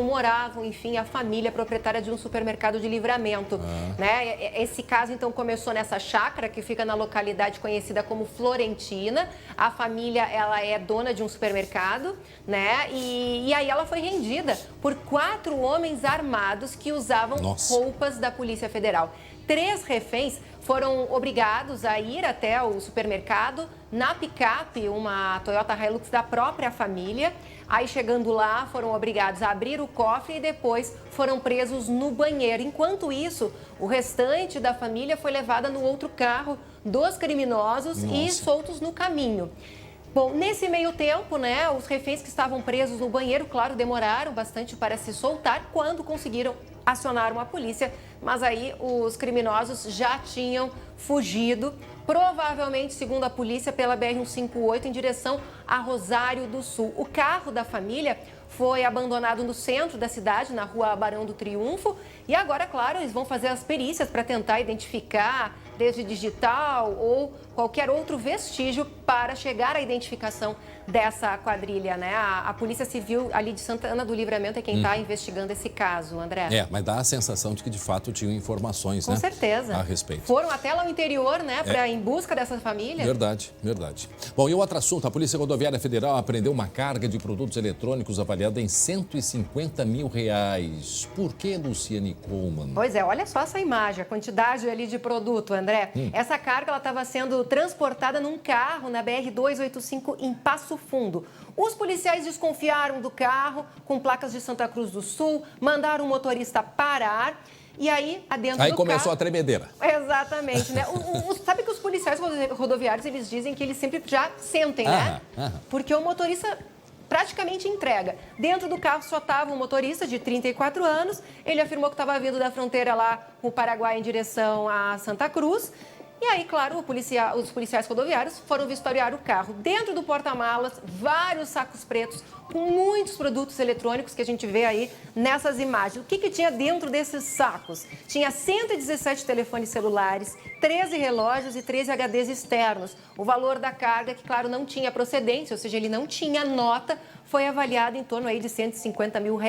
[SPEAKER 6] moravam, enfim, a família proprietária de um supermercado de Livramento. Né? Esse caso, então, começou nessa chácara, que fica na localidade conhecida como Florentina. A família, ela é dona de um supermercado, né? E aí ela foi rendida por 4 homens armados que usavam roupas da Polícia Federal. 3 reféns foram obrigados a ir até o supermercado na picape, uma Toyota Hilux da própria família. Aí, chegando lá, foram obrigados a abrir o cofre e depois foram presos no banheiro. Enquanto isso, o restante da família foi levada no outro carro dos criminosos e soltos no caminho. Bom, nesse meio tempo, né, os reféns que estavam presos no banheiro, claro, demoraram bastante para se soltar. Quando conseguiram, acionaram a polícia, mas aí os criminosos já tinham fugido, provavelmente, segundo a polícia, pela BR-158 em direção a Rosário do Sul. O carro da família foi abandonado no centro da cidade, na rua Barão do Triunfo, e agora, claro, eles vão fazer as perícias para tentar identificar, desde digital ou qualquer outro vestígio, para chegar à identificação dessa quadrilha, né? A Polícia Civil ali de Santana do Livramento é quem está investigando esse caso, André.
[SPEAKER 1] Mas dá a sensação de que, de fato, tinham informações,
[SPEAKER 6] Com certeza.
[SPEAKER 1] A respeito.
[SPEAKER 6] Foram até lá no interior, né, em busca dessa família.
[SPEAKER 1] Verdade. Bom, e outro assunto, a Polícia Rodoviária Federal apreendeu uma carga de produtos eletrônicos avaliada em R$150 mil. Por que, Luciane Coleman?
[SPEAKER 6] Pois é, olha só essa imagem, a quantidade ali de produto, André. Essa carga estava sendo transportada num carro na BR-285 em Passo Fundo. Os policiais desconfiaram do carro com placas de Santa Cruz do Sul, mandaram o motorista parar e aí, adentro do
[SPEAKER 1] começou
[SPEAKER 6] carro...
[SPEAKER 1] a tremedeira.
[SPEAKER 6] Exatamente, né? Sabe que os policiais rodoviários, eles dizem que eles sempre já sentem, né? Porque o motorista praticamente entrega. Dentro do carro só estava um motorista de 34 anos. Ele afirmou que estava vindo da fronteira lá com o Paraguai em direção a Santa Cruz. E aí, claro, os policiais rodoviários foram vistoriar o carro. Dentro do porta-malas, vários sacos pretos com muitos produtos eletrônicos que a gente vê aí nessas imagens. O que tinha dentro desses sacos? Tinha 117 telefones celulares, 13 relógios e 13 HDs externos. O valor da carga, que claro, não tinha procedência, ou seja, ele não tinha nota, foi avaliado em torno aí de R$150 mil.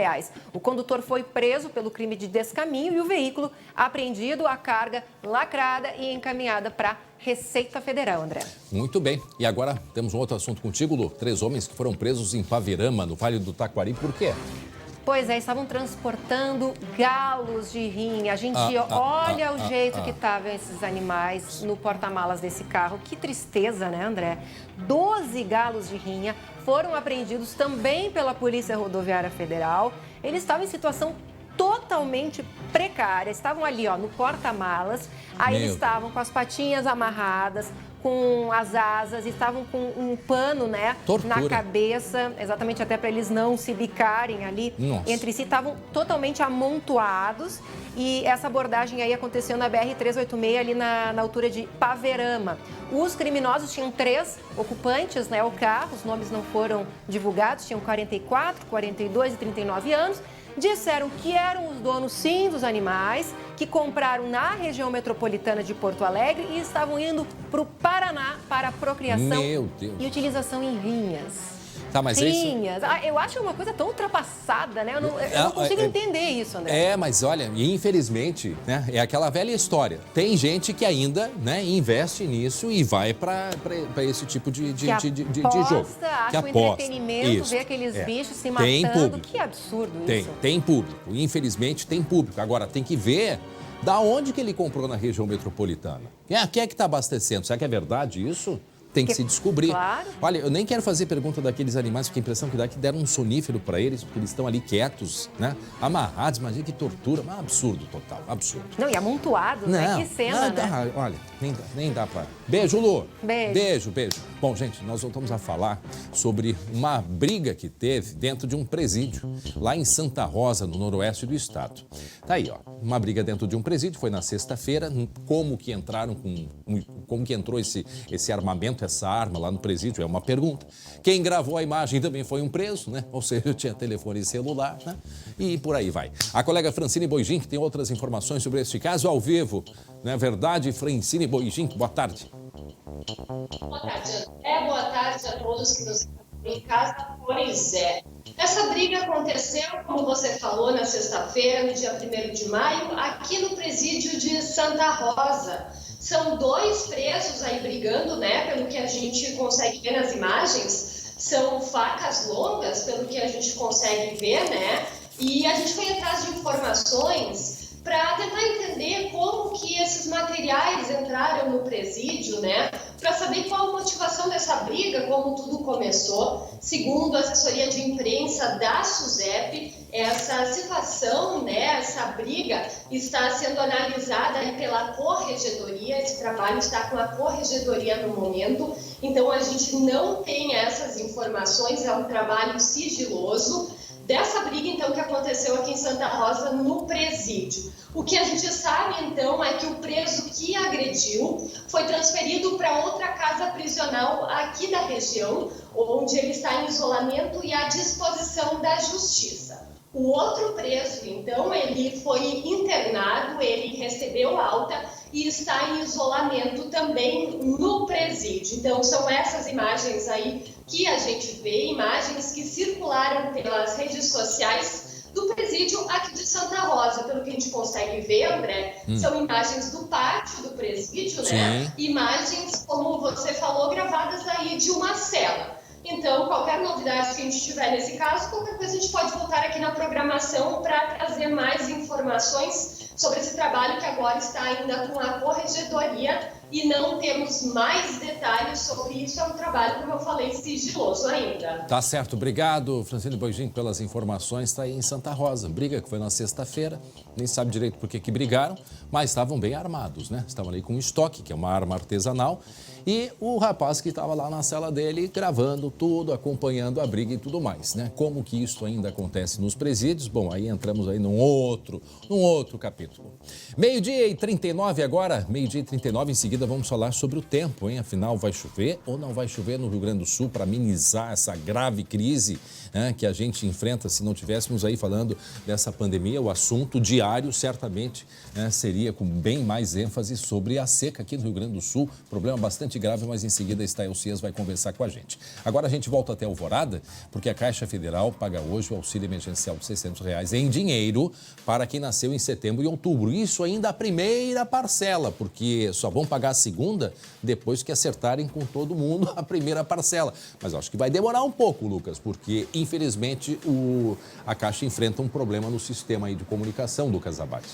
[SPEAKER 6] O condutor foi preso pelo crime de descaminho e o veículo apreendido, a carga lacrada e encaminhada para Receita Federal, André.
[SPEAKER 1] Muito bem. E agora temos um outro assunto contigo, Lu. 3 homens que foram presos em Paverama, no Vale do Taquari. Por quê?
[SPEAKER 6] Pois é, estavam transportando galos de rinha. A gente olha o jeito que estavam esses animais no porta-malas desse carro. Que tristeza, né, André? 12 galos de rinha foram apreendidos também pela Polícia Rodoviária Federal. Eles estavam em situação totalmente precária. Estavam ali, no porta-malas. Aí eles estavam com as patinhas amarradas, com as asas, estavam com um pano, né, na cabeça, exatamente até para eles não se bicarem ali entre si. Estavam totalmente amontoados e essa abordagem aí aconteceu na BR-386, ali na altura de Paverama. Os criminosos tinham 3 ocupantes, né, o carro, os nomes não foram divulgados, tinham 44, 42 e 39 anos. Disseram que eram os donos, sim, dos animais, que compraram na região metropolitana de Porto Alegre e estavam indo para o Paraná para a procriação e utilização em rinhas.
[SPEAKER 1] Tá, mas é isso...
[SPEAKER 6] Rinhas. Eu acho uma coisa tão ultrapassada, né? Eu não consigo entender isso, André.
[SPEAKER 1] Mas olha, infelizmente, né, é aquela velha história. Tem gente que ainda, né, investe nisso e vai para esse tipo de jogo.
[SPEAKER 6] Que acha o entretenimento, ver aqueles bichos se matando.
[SPEAKER 1] Tem público.
[SPEAKER 6] Que absurdo isso.
[SPEAKER 1] Tem público. Infelizmente, tem público. Agora, tem que ver da onde que ele comprou na região metropolitana. Quem é que está abastecendo? Será que é verdade isso? Tem que se descobrir.
[SPEAKER 6] Claro.
[SPEAKER 1] Olha, eu nem quero fazer pergunta daqueles animais, porque a impressão que dá é que deram um sonífero para eles, porque eles estão ali quietos, né? Amarrados, imagina que tortura. Um absurdo total, absurdo.
[SPEAKER 6] Não, e amontoados, né? Que cena, né?
[SPEAKER 1] Olha, nem dá para... Beijo, Lu.
[SPEAKER 6] Beijo.
[SPEAKER 1] Beijo. Bom, gente, nós voltamos a falar sobre uma briga que teve dentro de um presídio, lá em Santa Rosa, no noroeste do estado. Tá aí, ó, uma briga dentro de um presídio, foi na sexta-feira, como que entrou esse armamento, essa arma lá no presídio, é uma pergunta. Quem gravou a imagem também foi um preso, né? Ou seja, tinha telefone celular, né? E por aí vai. A colega Francine Boigin, que tem outras informações sobre este caso ao vivo. Não é verdade, Francine Boigin? Boa tarde.
[SPEAKER 16] Boa tarde, André. Boa tarde a todos que nos acompanham em casa. Pois é. Essa briga aconteceu, como você falou, na sexta-feira, no dia 1º de maio, aqui no presídio de Santa Rosa. São 2 presos aí brigando, né? Pelo que a gente consegue ver nas imagens. São facas longas, pelo que a gente consegue ver, né? E a gente foi atrás de informações para tentar entender como que esses materiais entraram no presídio, né? Para saber qual a motivação dessa briga, como tudo começou. Segundo a assessoria de imprensa da SUSEP, essa situação, né, essa briga está sendo analisada aí pela Corregedoria. Esse trabalho está com a Corregedoria no momento. Então, a gente não tem essas informações, é um trabalho sigiloso. Dessa briga, então, que aconteceu aqui em Santa Rosa, no presídio. O que a gente sabe, então, é que o preso que agrediu foi transferido para outra casa prisional aqui da região, onde ele está em isolamento e à disposição da Justiça. O outro preso, então, ele foi internado, ele recebeu alta e está em isolamento também no presídio. Então, são essas imagens aí que a gente vê, imagens que circularam pelas redes sociais do presídio aqui de Santa Rosa. Pelo que a gente consegue ver, André, são imagens do pátio do presídio, né? Imagens, como você falou, gravadas aí de uma cela. Então, qualquer novidade que a gente tiver nesse caso, qualquer coisa a gente pode voltar aqui na programação para trazer mais informações sobre esse trabalho que agora está ainda com a Corregedoria e não temos mais detalhes sobre isso. É um trabalho, como eu falei, sigiloso ainda.
[SPEAKER 1] Tá certo, obrigado, Francine Boigin, pelas informações. Está aí em Santa Rosa, briga que foi na sexta-feira, nem sabe direito por que brigaram, mas estavam bem armados, né? Estavam ali com um estoque, que é uma arma artesanal, e o rapaz que estava lá na cela dele gravando tudo, acompanhando a briga e tudo mais, né? Como que isso ainda acontece nos presídios? Bom, aí entramos aí num outro capítulo. 12h39 agora, 12h39, em seguida vamos falar sobre o tempo, hein? Afinal, vai chover ou não vai chover no Rio Grande do Sul para amenizar essa grave crise, né, que a gente enfrenta? Se não tivéssemos aí falando dessa pandemia, o assunto diário certamente, né, seria com bem mais ênfase sobre a seca aqui no Rio Grande do Sul. Problema bastante grave, mas em seguida a Estael Cias vai conversar com a gente. Agora a gente volta até Alvorada, porque a Caixa Federal paga hoje o auxílio emergencial de R$600 em dinheiro para quem nasceu em setembro e outubro. Isso ainda a primeira parcela, porque só vão pagar a segunda depois que acertarem com todo mundo a primeira parcela. Mas acho que vai demorar um pouco, Lucas, porque infelizmente a Caixa enfrenta um problema no sistema aí de comunicação, Lucas Abate.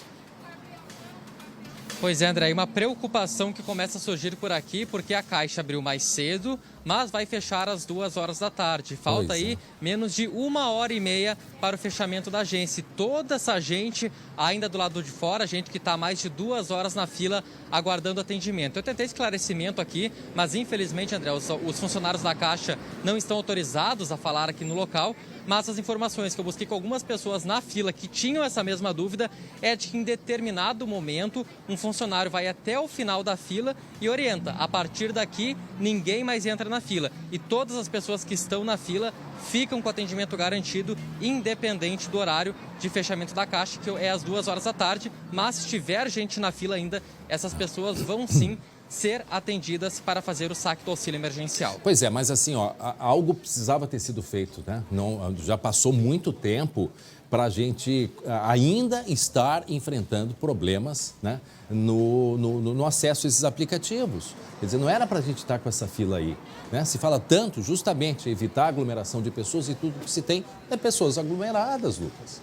[SPEAKER 3] Pois é, André, uma preocupação que começa a surgir por aqui, porque a Caixa abriu mais cedo, mas vai fechar às 2h da tarde. Falta aí menos de 1h30 para o fechamento da agência. E toda essa gente ainda do lado de fora, gente que está há mais de 2 horas na fila aguardando atendimento. Eu tentei esclarecimento aqui, mas infelizmente, André, os funcionários da Caixa não estão autorizados a falar aqui no local. Mas as informações que eu busquei com algumas pessoas na fila que tinham essa mesma dúvida é de que em determinado momento um funcionário vai até o final da fila e orienta: a partir daqui ninguém mais entra na fila. E todas as pessoas que estão na fila ficam com atendimento garantido, independente do horário de fechamento da Caixa, que é às 2 horas da tarde. Mas se tiver gente na fila ainda, essas pessoas vão sim ser atendidas para fazer o saque do auxílio emergencial.
[SPEAKER 1] Pois é, mas assim, ó, algo precisava ter sido feito, né? Não, já passou muito tempo para a gente ainda estar enfrentando problemas, né, no acesso a esses aplicativos. Quer dizer, não era para a gente estar com essa fila aí, né? Se fala tanto justamente evitar a aglomeração de pessoas e tudo que se tem é pessoas aglomeradas, Lucas.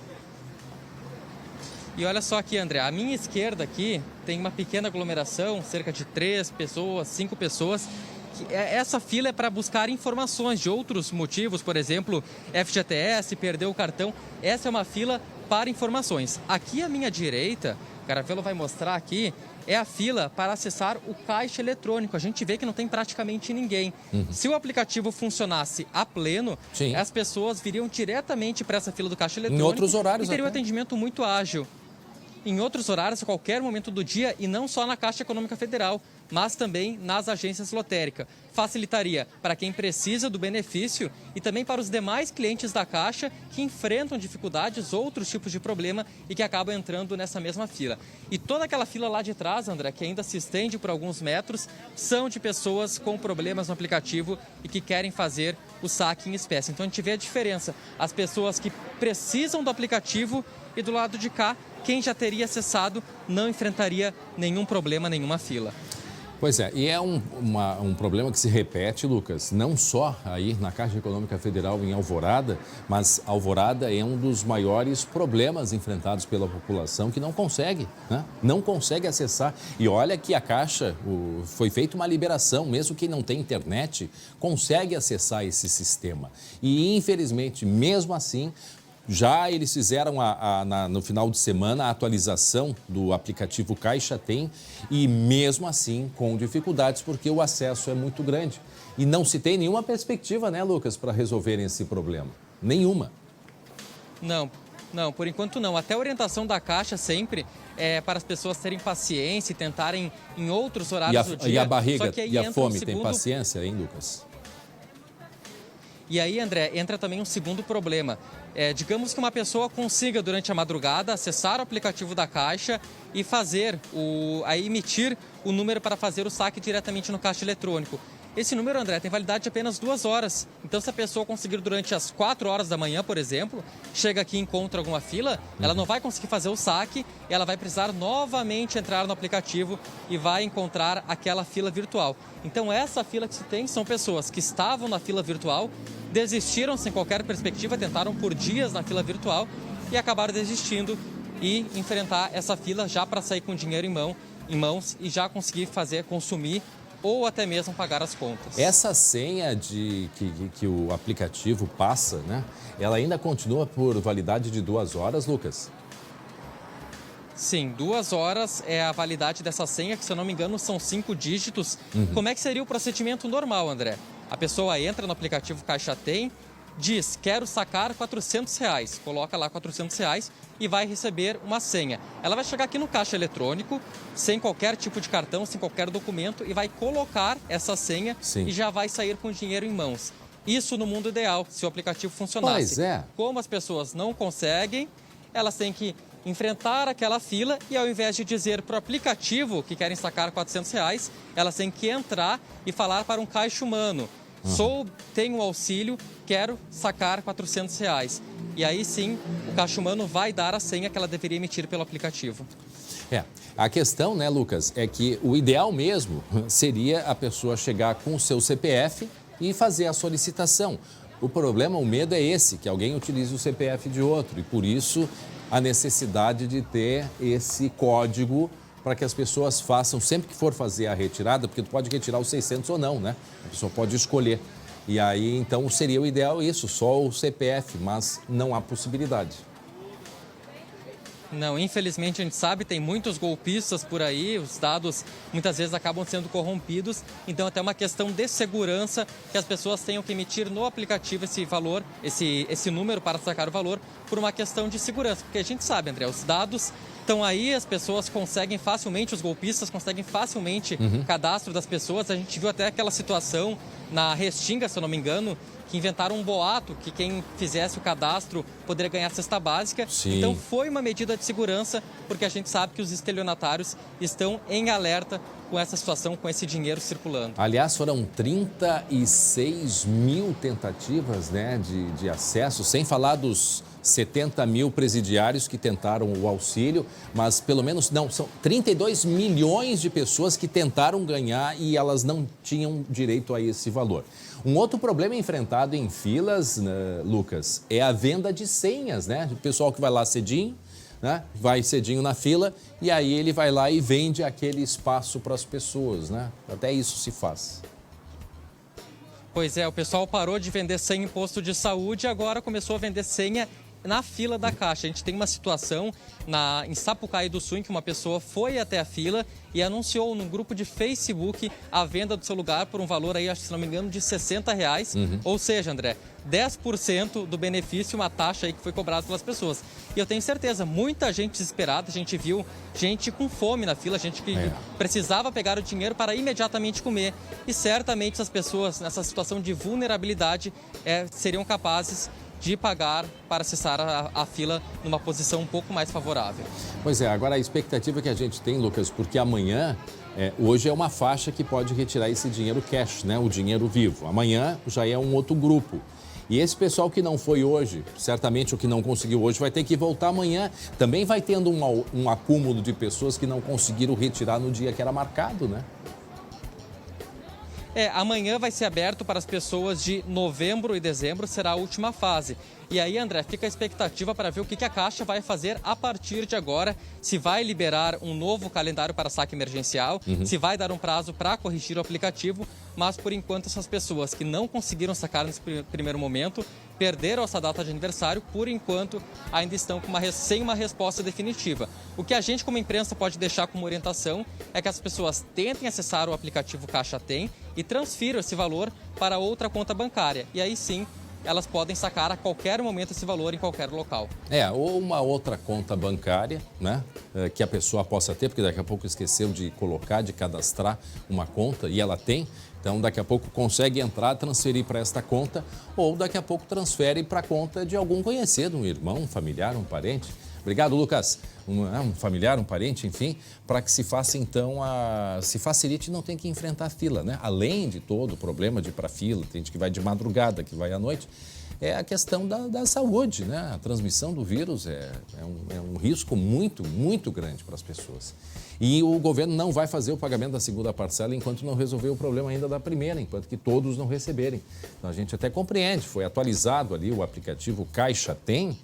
[SPEAKER 3] E olha só aqui, André, à minha esquerda aqui tem uma pequena aglomeração, cerca de 3 pessoas, 5 pessoas. Essa fila é para buscar informações de outros motivos, por exemplo, FGTS, perdeu o cartão. Essa é uma fila para informações. Aqui à minha direita, o Caravelo vai mostrar aqui, é a fila para acessar o caixa eletrônico. A gente vê que não tem praticamente ninguém. Se o aplicativo funcionasse a pleno, as pessoas viriam diretamente para essa fila do caixa eletrônico.
[SPEAKER 1] Em outros horários
[SPEAKER 3] e teria um
[SPEAKER 1] até.
[SPEAKER 3] atendimento muito ágil. Em outros horários, a qualquer momento do dia, e não só na Caixa Econômica Federal, mas também nas agências lotéricas. Facilitaria para quem precisa do benefício e também para os demais clientes da Caixa que enfrentam dificuldades, outros tipos de problema e que acabam entrando nessa mesma fila. E toda aquela fila lá de trás, André, que ainda se estende por alguns metros, são de pessoas com problemas no aplicativo e que querem fazer o saque em espécie. Então a gente vê a diferença. As pessoas que precisam do aplicativo e do lado de cá, quem já teria acessado não enfrentaria nenhum problema, nenhuma fila.
[SPEAKER 1] Pois é, e é um problema que se repete, Lucas, não só aí na Caixa Econômica Federal em Alvorada, mas Alvorada é um dos maiores problemas enfrentados pela população que não consegue, né? Não consegue acessar. E olha que a Caixa, foi feita uma liberação, mesmo quem não tem internet, consegue acessar esse sistema. E infelizmente, mesmo assim, já eles fizeram no final de semana a atualização do aplicativo Caixa Tem e mesmo assim com dificuldades porque o acesso é muito grande. E não se tem nenhuma perspectiva, né, Lucas, para resolverem esse problema. Nenhuma.
[SPEAKER 3] Não, por enquanto não. Até a orientação da Caixa sempre é para as pessoas terem paciência e tentarem em outros horários do dia.
[SPEAKER 1] E a barriga
[SPEAKER 3] e
[SPEAKER 1] a fome tem paciência, hein, Lucas?
[SPEAKER 3] E aí, André, entra também um segundo problema. Digamos que uma pessoa consiga, durante a madrugada, acessar o aplicativo da Caixa e emitir o número para fazer o saque diretamente no caixa eletrônico. Esse número, André, tem validade de apenas 2 horas. Então, se a pessoa conseguir durante as 4 horas da manhã, por exemplo, chega aqui e encontra alguma fila, ela não vai conseguir fazer o saque, ela vai precisar novamente entrar no aplicativo e vai encontrar aquela fila virtual. Então, essa fila que se tem são pessoas que estavam na fila virtual, desistiram sem qualquer perspectiva, tentaram por dias na fila virtual e acabaram desistindo e enfrentar essa fila já para sair com dinheiro em mãos e já conseguir consumir ou até mesmo pagar as contas.
[SPEAKER 1] Essa senha que o aplicativo passa, né? Ela ainda continua por validade de 2 horas, Lucas?
[SPEAKER 3] Sim, 2 horas é a validade dessa senha, que se eu não me engano são 5 dígitos. Como é que seria o procedimento normal, André? A pessoa entra no aplicativo Caixa Tem, diz, quero sacar R$400, coloca lá R$400 e vai receber uma senha. Ela vai chegar aqui no caixa eletrônico, sem qualquer tipo de cartão, sem qualquer documento, e vai colocar essa senha e já vai sair com o dinheiro em mãos. Isso no mundo ideal, se o aplicativo funcionasse.
[SPEAKER 1] Pois é.
[SPEAKER 3] Como as pessoas não conseguem, elas têm que enfrentar aquela fila e ao invés de dizer para o aplicativo que querem sacar R$400, elas têm que entrar e falar para um caixa humano. Tenho auxílio, quero sacar R$400. E aí sim, o caixa humano vai dar a senha que ela deveria emitir pelo aplicativo.
[SPEAKER 1] A questão, né, Lucas, é que o ideal mesmo seria a pessoa chegar com o seu CPF e fazer a solicitação. O problema, o medo é esse, que alguém utilize o CPF de outro. E por isso, a necessidade de ter esse código para que as pessoas façam, sempre que for fazer a retirada, porque tu pode retirar os 600 ou não, né? A pessoa pode escolher. E aí, então, seria o ideal isso, só o CPF, mas não há possibilidade.
[SPEAKER 3] Não, infelizmente a gente sabe, tem muitos golpistas por aí, os dados muitas vezes acabam sendo corrompidos, então até uma questão de segurança que as pessoas tenham que emitir no aplicativo esse valor, esse número para sacar o valor, por uma questão de segurança, porque a gente sabe, André, os dados estão aí, as pessoas conseguem facilmente, os golpistas conseguem facilmente cadastro das pessoas. A gente viu até aquela situação na Restinga, se eu não me engano, que inventaram um boato que quem fizesse o cadastro poderia ganhar cesta básica.
[SPEAKER 1] Sim.
[SPEAKER 3] Então foi uma medida de segurança, porque a gente sabe que os estelionatários estão em alerta com essa situação, com esse dinheiro circulando.
[SPEAKER 1] Aliás, foram 36 mil tentativas, né, de acesso, sem falar dos 70 mil presidiários que tentaram o auxílio, mas pelo menos, não, são 32 milhões de pessoas que tentaram ganhar e elas não tinham direito a esse valor. Um outro problema enfrentado em filas, né, Lucas, é a venda de senhas, né? O pessoal que vai lá cedinho, né? Vai cedinho na fila e aí ele vai lá e vende aquele espaço para as pessoas, né? Até isso se faz.
[SPEAKER 3] Pois é, o pessoal parou de vender senha em posto de saúde e agora começou a vender senha na fila da Caixa. A gente tem uma situação em Sapucaí do Sul em que uma pessoa foi até a fila e anunciou num grupo de Facebook a venda do seu lugar por um valor aí, acho que se não me engano, de R$60. Ou seja, André, 10% do benefício, uma taxa aí que foi cobrada pelas pessoas. E eu tenho certeza, muita gente desesperada, a gente viu gente com fome na fila, gente que precisava pegar o dinheiro para imediatamente comer. E certamente essas pessoas, nessa situação de vulnerabilidade, seriam capazes de pagar para acessar a fila numa posição um pouco mais favorável.
[SPEAKER 1] Pois é, agora a expectativa que a gente tem, Lucas, porque amanhã, hoje é uma faixa que pode retirar esse dinheiro cash, né? O dinheiro vivo. Amanhã já é um outro grupo. E esse pessoal que não foi hoje, certamente o que não conseguiu hoje, vai ter que voltar amanhã. Também vai tendo um acúmulo de pessoas que não conseguiram retirar no dia que era marcado, né?
[SPEAKER 3] Amanhã vai ser aberto para as pessoas de novembro e dezembro, será a última fase. E aí, André, fica a expectativa para ver o que a Caixa vai fazer a partir de agora, se vai liberar um novo calendário para saque emergencial, se vai dar um prazo para corrigir o aplicativo, mas por enquanto essas pessoas que não conseguiram sacar nesse primeiro momento, perderam essa data de aniversário, por enquanto ainda estão sem uma resposta definitiva. O que a gente como imprensa pode deixar como orientação é que as pessoas tentem acessar o aplicativo Caixa Tem e transfiram esse valor para outra conta bancária. E aí sim, elas podem sacar a qualquer momento esse valor em qualquer local.
[SPEAKER 1] Ou uma outra conta bancária, né? Que a pessoa possa ter, porque daqui a pouco esqueceu de colocar, de cadastrar uma conta e ela tem. Então, daqui a pouco consegue entrar, transferir para esta conta ou daqui a pouco transfere para a conta de algum conhecido, um irmão, um familiar, um parente. Obrigado, Lucas. Um familiar, um parente, enfim, para que se faça, então, se facilite e não tem que enfrentar a fila, né? Além de todo o problema de ir para a fila, tem gente que vai de madrugada, que vai à noite, é a questão da saúde, né? A transmissão do vírus é um risco muito, muito grande para as pessoas. E o governo não vai fazer o pagamento da segunda parcela enquanto não resolver o problema ainda da primeira, enquanto que todos não receberem. Então, a gente até compreende, foi atualizado ali o aplicativo Caixa Tem,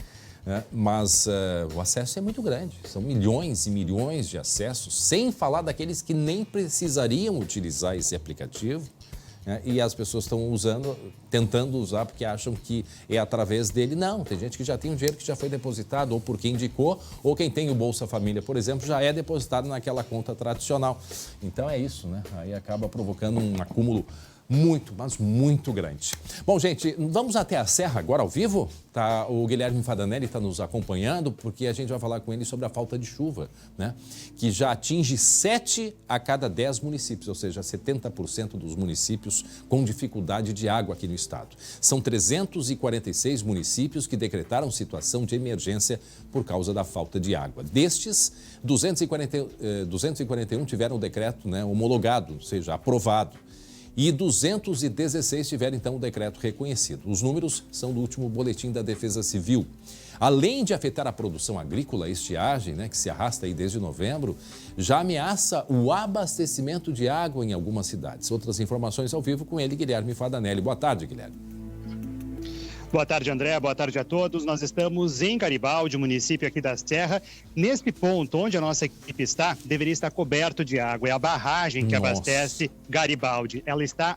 [SPEAKER 1] mas o acesso é muito grande, são milhões e milhões de acessos, sem falar daqueles que nem precisariam utilizar esse aplicativo, e as pessoas estão tentando usar porque acham que é através dele. Não, tem gente que já tem um dinheiro que já foi depositado, ou por quem indicou, ou quem tem o Bolsa Família, por exemplo, já é depositado naquela conta tradicional. Então é isso, né? Aí acaba provocando um acúmulo muito, mas muito grande. Bom, gente, vamos até a Serra agora ao vivo? O Guilherme Fadanelli está nos acompanhando porque a gente vai falar com ele sobre a falta de chuva, né? Que já atinge 7 a cada 10 municípios, ou seja, 70% dos municípios com dificuldade de água aqui no estado. São 346 municípios que decretaram situação de emergência por causa da falta de água. Destes, 241 tiveram o decreto, né, homologado, ou seja, aprovado. E 216 tiveram, então, o decreto reconhecido. Os números são do último boletim da Defesa Civil. Além de afetar a produção agrícola, a estiagem, né, que se arrasta aí desde novembro, já ameaça o abastecimento de água em algumas cidades. Outras informações ao vivo com ele, Guilherme Fadanelli. Boa tarde, Guilherme.
[SPEAKER 17] Boa tarde, André. Boa tarde a todos. Nós estamos em Garibaldi, município aqui da Serra. Neste ponto onde a nossa equipe está, deveria estar coberto de água. É a barragem que abastece Garibaldi. Ela está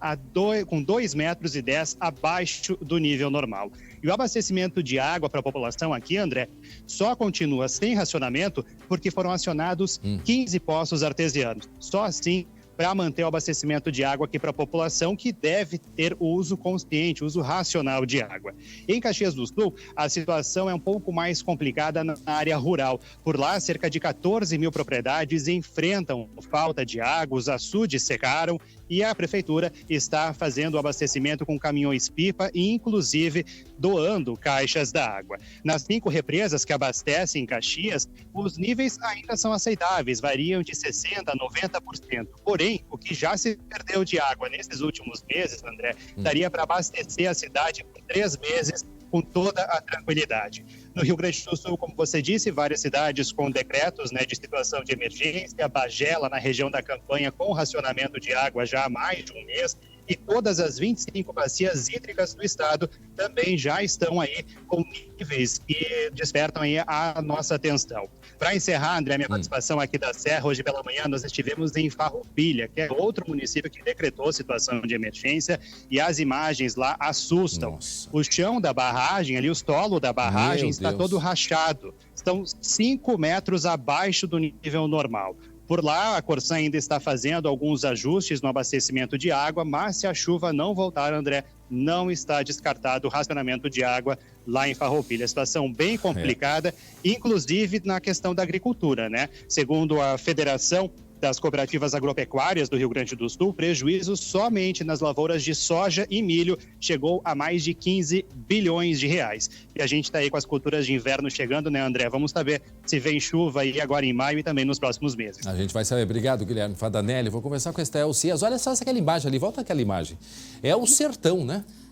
[SPEAKER 17] com 2,10 metros abaixo do nível normal. E o abastecimento de água para a população aqui, André, só continua sem racionamento porque foram acionados 15 poços artesianos. Só assim para manter o abastecimento de água aqui para a população, que deve ter o uso consciente, uso racional de água. Em Caxias do Sul, a situação é um pouco mais complicada na área rural. Por lá, cerca de 14 mil propriedades enfrentam falta de água, os açudes secaram e a prefeitura está fazendo o abastecimento com caminhões-pipa e, inclusive, doando caixas da água. Nas 5 represas que abastecem Caxias, os níveis ainda são aceitáveis, variam de 60% a 90%. Porém, o que já se perdeu de água nesses últimos meses, André, daria para abastecer a cidade por 3 meses com toda a tranquilidade. No Rio Grande do Sul, como você disse, várias cidades com decretos, de situação de emergência, Bagé, lá na região da Campanha, com racionamento de água já há mais de um mês, e todas as 25 bacias hídricas do estado também já estão aí com níveis que despertam aí a nossa atenção. Para encerrar, André, minha participação aqui da Serra, hoje pela manhã nós estivemos em Farroupilha, que é outro município que decretou situação de emergência, e as imagens lá assustam. Nossa. O chão da barragem, ali o solo da barragem está todo rachado. Estão 5 metros abaixo do nível normal. Por lá, a Corsan ainda está fazendo alguns ajustes no abastecimento de água, mas se a chuva não voltar, André, não está descartado o racionamento de água lá em Farroupilha. Situação bem complicada, inclusive na questão da agricultura, Segundo a Federação das Cooperativas Agropecuárias do Rio Grande do Sul, prejuízo somente nas lavouras de soja e milho chegou a mais de 15 bilhões de reais. E a gente está aí com as culturas de inverno chegando, André? Vamos saber se vem chuva aí agora em maio e também nos próximos meses.
[SPEAKER 1] A gente vai saber. Obrigado, Guilherme Fadanelli. Vou conversar com a Estael Cias. Olha só aquela imagem ali, volta aquela imagem. É o sertão,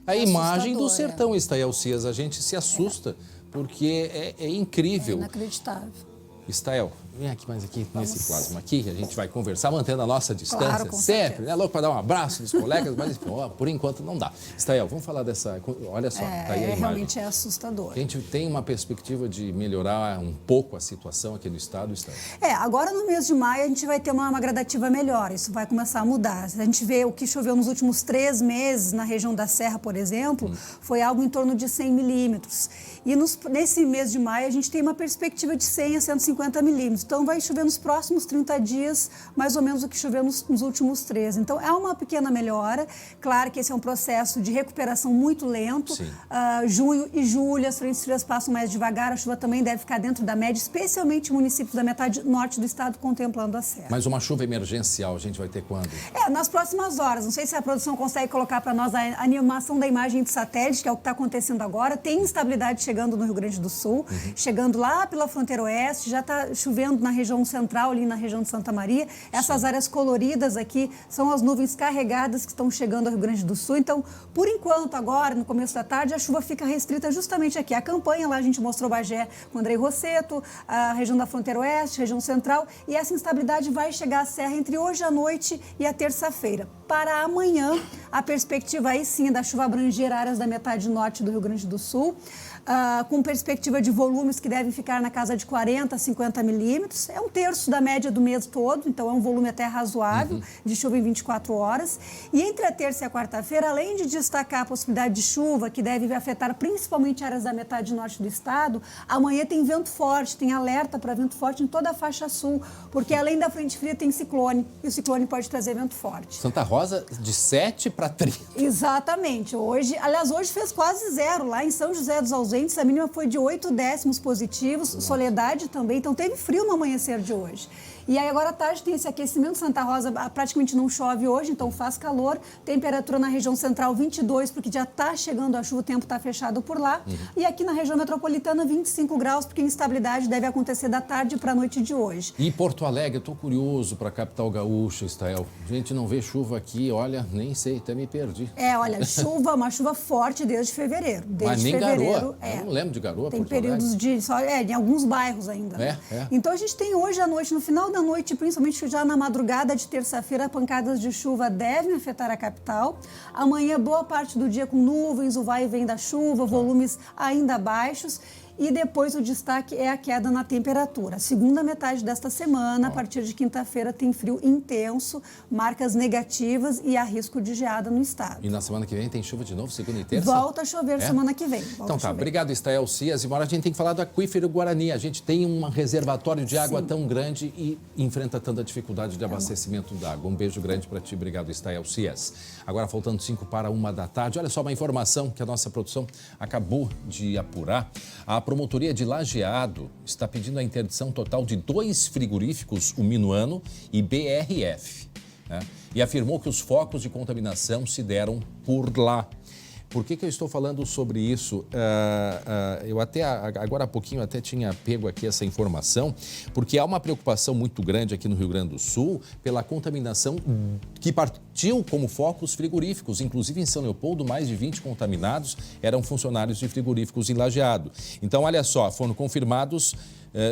[SPEAKER 1] A imagem do sertão, Estael Cias. A gente se assusta, porque é incrível.
[SPEAKER 8] É inacreditável.
[SPEAKER 1] Estael, vem aqui mais aqui, nesse plasma aqui, a gente vai conversar, mantendo a nossa distância, sempre, louco para dar um abraço dos colegas, mas por enquanto não dá. Estael, vamos falar dessa, olha só, tá aí a imagem.
[SPEAKER 8] Realmente é assustador.
[SPEAKER 1] A gente tem uma perspectiva de melhorar um pouco a situação aqui no estado, Estael?
[SPEAKER 8] Agora no mês de maio a gente vai ter uma gradativa melhor, isso vai começar a mudar. A gente vê o que choveu nos últimos 3 meses na região da Serra, por exemplo, foi algo em torno de 100 milímetros. E nesse mês de maio a gente tem uma perspectiva de 100 a 150 milímetros. Então vai chover nos próximos 30 dias, mais ou menos o que choveu nos últimos 3. Então é uma pequena melhora. Claro que esse é um processo de recuperação muito lento. Junho e julho as frentes frias passam mais devagar, a chuva também deve ficar dentro da média, especialmente municípios da metade norte do estado contemplando a serra.
[SPEAKER 1] Mas uma chuva emergencial a gente vai ter quando?
[SPEAKER 8] Nas próximas horas. Não sei se a produção consegue colocar para nós a animação da imagem de satélite, que é o que está acontecendo agora. Tem instabilidade chegando no Rio Grande do Sul, chegando lá pela fronteira oeste, já está chovendo na região central, ali na região de Santa Maria. Essas áreas coloridas aqui são as nuvens carregadas que estão chegando ao Rio Grande do Sul. Então, por enquanto, agora, no começo da tarde, a chuva fica restrita justamente aqui. A campanha, lá a gente mostrou Bagé com Andrei Rosseto, a região da fronteira oeste, região central, e essa instabilidade vai chegar à serra entre hoje à noite e a terça-feira. Para amanhã, a perspectiva aí sim da chuva abranger áreas da metade norte do Rio Grande do Sul, com perspectiva de volumes que devem ficar na casa de 40 a 50 milímetros. É 1/3 da média do mês todo, então é um volume até razoável de chuva em 24 horas. E entre a terça e a quarta-feira, além de destacar a possibilidade de chuva, que deve afetar principalmente áreas da metade norte do estado, amanhã tem vento forte, tem alerta para vento forte em toda a faixa sul, porque além da frente fria tem ciclone, e o ciclone pode trazer vento forte.
[SPEAKER 1] Santa Rosa, de 7 para 30.
[SPEAKER 8] Exatamente. Hoje fez quase 0 lá em São José dos Ausentes. A mínima foi de 8 décimos positivos, Soledade também, então teve frio no amanhecer de hoje. E aí agora à tarde tem esse aquecimento, Santa Rosa praticamente não chove hoje, então faz calor, temperatura na região central 22, porque já está chegando a chuva, o tempo está fechado por lá. E aqui na região metropolitana 25 graus, porque a instabilidade deve acontecer da tarde para a noite de hoje.
[SPEAKER 1] E Porto Alegre, eu estou curioso para a capital gaúcha, Estael. A gente não vê chuva aqui, olha, nem sei, até me perdi.
[SPEAKER 8] Olha, uma chuva forte desde fevereiro.
[SPEAKER 1] Mas nem garoa, eu não lembro de garoa,
[SPEAKER 8] tem
[SPEAKER 1] Porto
[SPEAKER 8] períodos
[SPEAKER 1] Alegre.
[SPEAKER 8] em alguns bairros ainda. Então a gente tem hoje à noite, no final da noite, principalmente já na madrugada de terça-feira, pancadas de chuva devem afetar a capital. Amanhã, boa parte do dia com nuvens, o vai e vem da chuva, volumes ainda baixos. E depois o destaque é a queda na temperatura. Segunda metade desta semana, a partir de quinta-feira, tem frio intenso, marcas negativas e há risco de geada no estado.
[SPEAKER 1] E na semana que vem tem chuva de novo, segunda e terça?
[SPEAKER 8] Volta a chover semana que vem.
[SPEAKER 1] Então tá, obrigado, Estael Cias. E agora a gente tem que falar do Aquífero Guarani. A gente tem um reservatório de água tão grande e enfrenta tanta dificuldade de abastecimento da água. Um beijo grande para ti. Obrigado, Estael Cias. Agora, faltando 5 para 1 da tarde. Olha só uma informação que a nossa produção acabou de apurar. A Promotoria de Lajeado está pedindo a interdição total de 2 frigoríficos, o Minuano e BRF, né? E afirmou que os focos de contaminação se deram por lá. Por que eu estou falando sobre isso? Eu até, agora há pouquinho, até tinha pego aqui essa informação, porque há uma preocupação muito grande aqui no Rio Grande do Sul pela contaminação que partiu como focos frigoríficos. Inclusive em São Leopoldo, mais de 20 contaminados eram funcionários de frigoríficos em Lajeado. Então, olha só, foram confirmados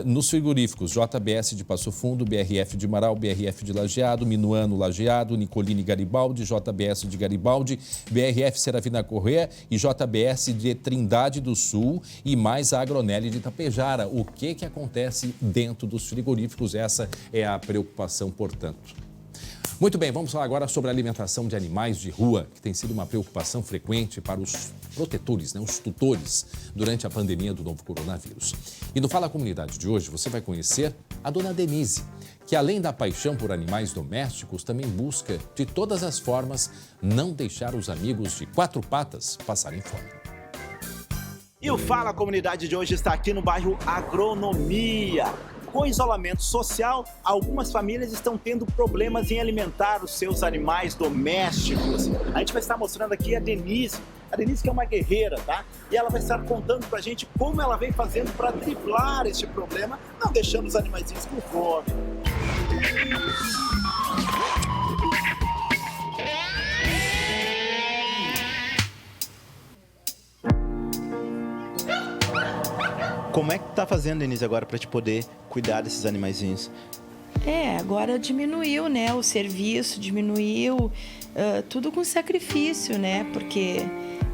[SPEAKER 1] nos frigoríficos JBS de Passo Fundo, BRF de Marau, BRF de Lajeado, Minuano Lajeado, Nicolini Garibaldi, JBS de Garibaldi, BRF Seravina Corrêa e JBS de Trindade do Sul e mais a Agronelli de Itapejara. O que acontece dentro dos frigoríficos? Essa é a preocupação, portanto. Muito bem, vamos falar agora sobre a alimentação de animais de rua, que tem sido uma preocupação frequente para os protetores, né, os tutores, durante a pandemia do novo coronavírus. E no Fala Comunidade de hoje, você vai conhecer a dona Denise, que além da paixão por animais domésticos, também busca, de todas as formas, não deixar os amigos de 4 patas passarem fome.
[SPEAKER 18] E o Fala Comunidade de hoje está aqui no bairro Agronomia. Com isolamento social, algumas famílias estão tendo problemas em alimentar os seus animais domésticos. A gente vai estar mostrando aqui a Denise que é uma guerreira, tá? E ela vai estar contando pra gente como ela vem fazendo para driblar este problema, não deixando os animaizinhos com fome. Como é que tu tá fazendo, Denise, agora para te poder cuidar desses animaizinhos?
[SPEAKER 19] Agora diminuiu, né? O serviço diminuiu, tudo com sacrifício, né? Porque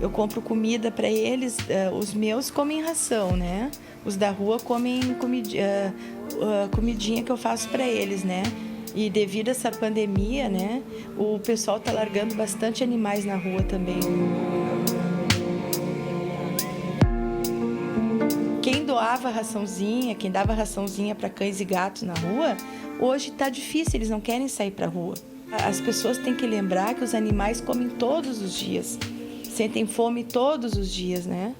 [SPEAKER 19] eu compro comida para eles, os meus comem ração, né? Os da rua comem comidinha que eu faço para eles, né? E devido a essa pandemia, né? O pessoal tá largando bastante animais na rua também. Quem doava raçãozinha, quem dava raçãozinha para cães e gatos na rua, hoje está difícil, eles não querem sair para a rua. As pessoas têm que lembrar que os animais comem todos os dias, sentem fome todos os dias, né?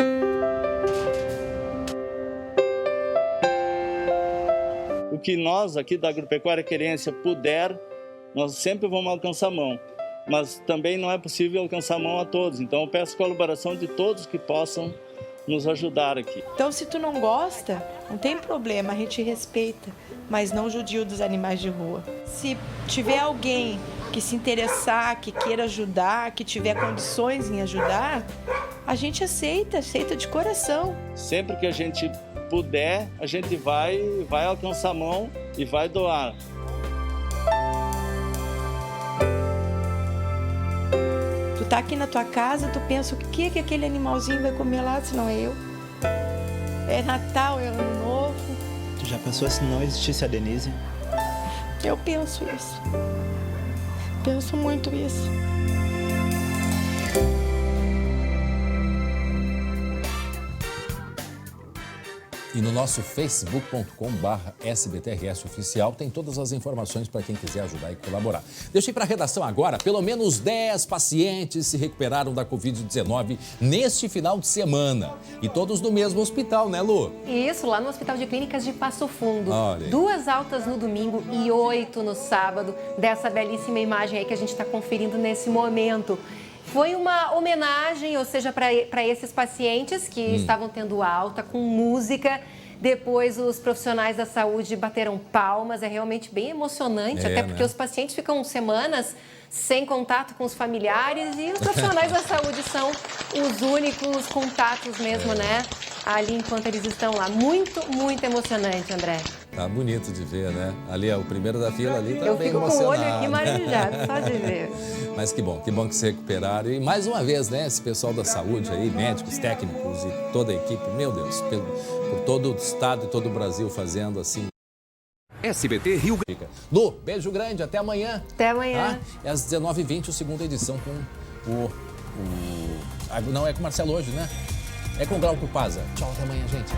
[SPEAKER 20] O que nós aqui da Agropecuária Querência puder, nós sempre vamos alcançar a mão. Mas também não é possível alcançar a mão a todos, então eu peço colaboração de todos que possam nos ajudar aqui.
[SPEAKER 19] Então, se tu não gosta, não tem problema, a gente respeita, mas não judio dos animais de rua. Se tiver alguém que se interessar, que queira ajudar, que tiver condições em ajudar, a gente aceita de coração.
[SPEAKER 20] Sempre que a gente puder, a gente vai alcançar a mão e vai doar.
[SPEAKER 19] Tu tá aqui na tua casa, tu pensa o que aquele animalzinho vai comer lá, se não é eu. É Natal, é Ano Novo.
[SPEAKER 18] Tu já pensou se não existisse a Denise?
[SPEAKER 19] Eu penso isso. Penso muito isso.
[SPEAKER 1] E no nosso facebook.com/SBTRS Oficial tem todas as informações para quem quiser ajudar e colaborar. Deixei para a redação agora, pelo menos 10 pacientes se recuperaram da Covid-19 neste final de semana. E todos do mesmo hospital, né, Lu?
[SPEAKER 6] Isso, lá no Hospital de Clínicas de Passo Fundo.
[SPEAKER 1] Olha.
[SPEAKER 6] 2 altas no domingo e 8 no sábado, dessa belíssima imagem aí que a gente está conferindo nesse momento. Foi uma homenagem, ou seja, para esses pacientes que estavam tendo alta, com música. Depois os profissionais da saúde bateram palmas. É realmente bem emocionante, até porque os pacientes ficam semanas sem contato com os familiares e os profissionais da saúde são os únicos contatos mesmo, né? Ali enquanto eles estão lá. Muito, muito emocionante, André.
[SPEAKER 1] Tá bonito de ver, né? Ali, o primeiro da fila ali tá
[SPEAKER 6] Eu
[SPEAKER 1] bem
[SPEAKER 6] fico com o
[SPEAKER 1] emocionado.
[SPEAKER 6] olho aqui marijado, só de ver.
[SPEAKER 1] Mas que bom que se recuperaram. E mais uma vez, né, esse pessoal da saúde aí, médicos, técnicos e toda a equipe, meu Deus, por todo o estado e todo o Brasil fazendo assim.
[SPEAKER 2] SBT Rio.
[SPEAKER 1] Lu, beijo grande, até amanhã.
[SPEAKER 6] Até amanhã.
[SPEAKER 1] É às 19h20, a segunda edição com não é com o Marcelo hoje, né? É com o Glauco Paza. Tchau, até amanhã, gente.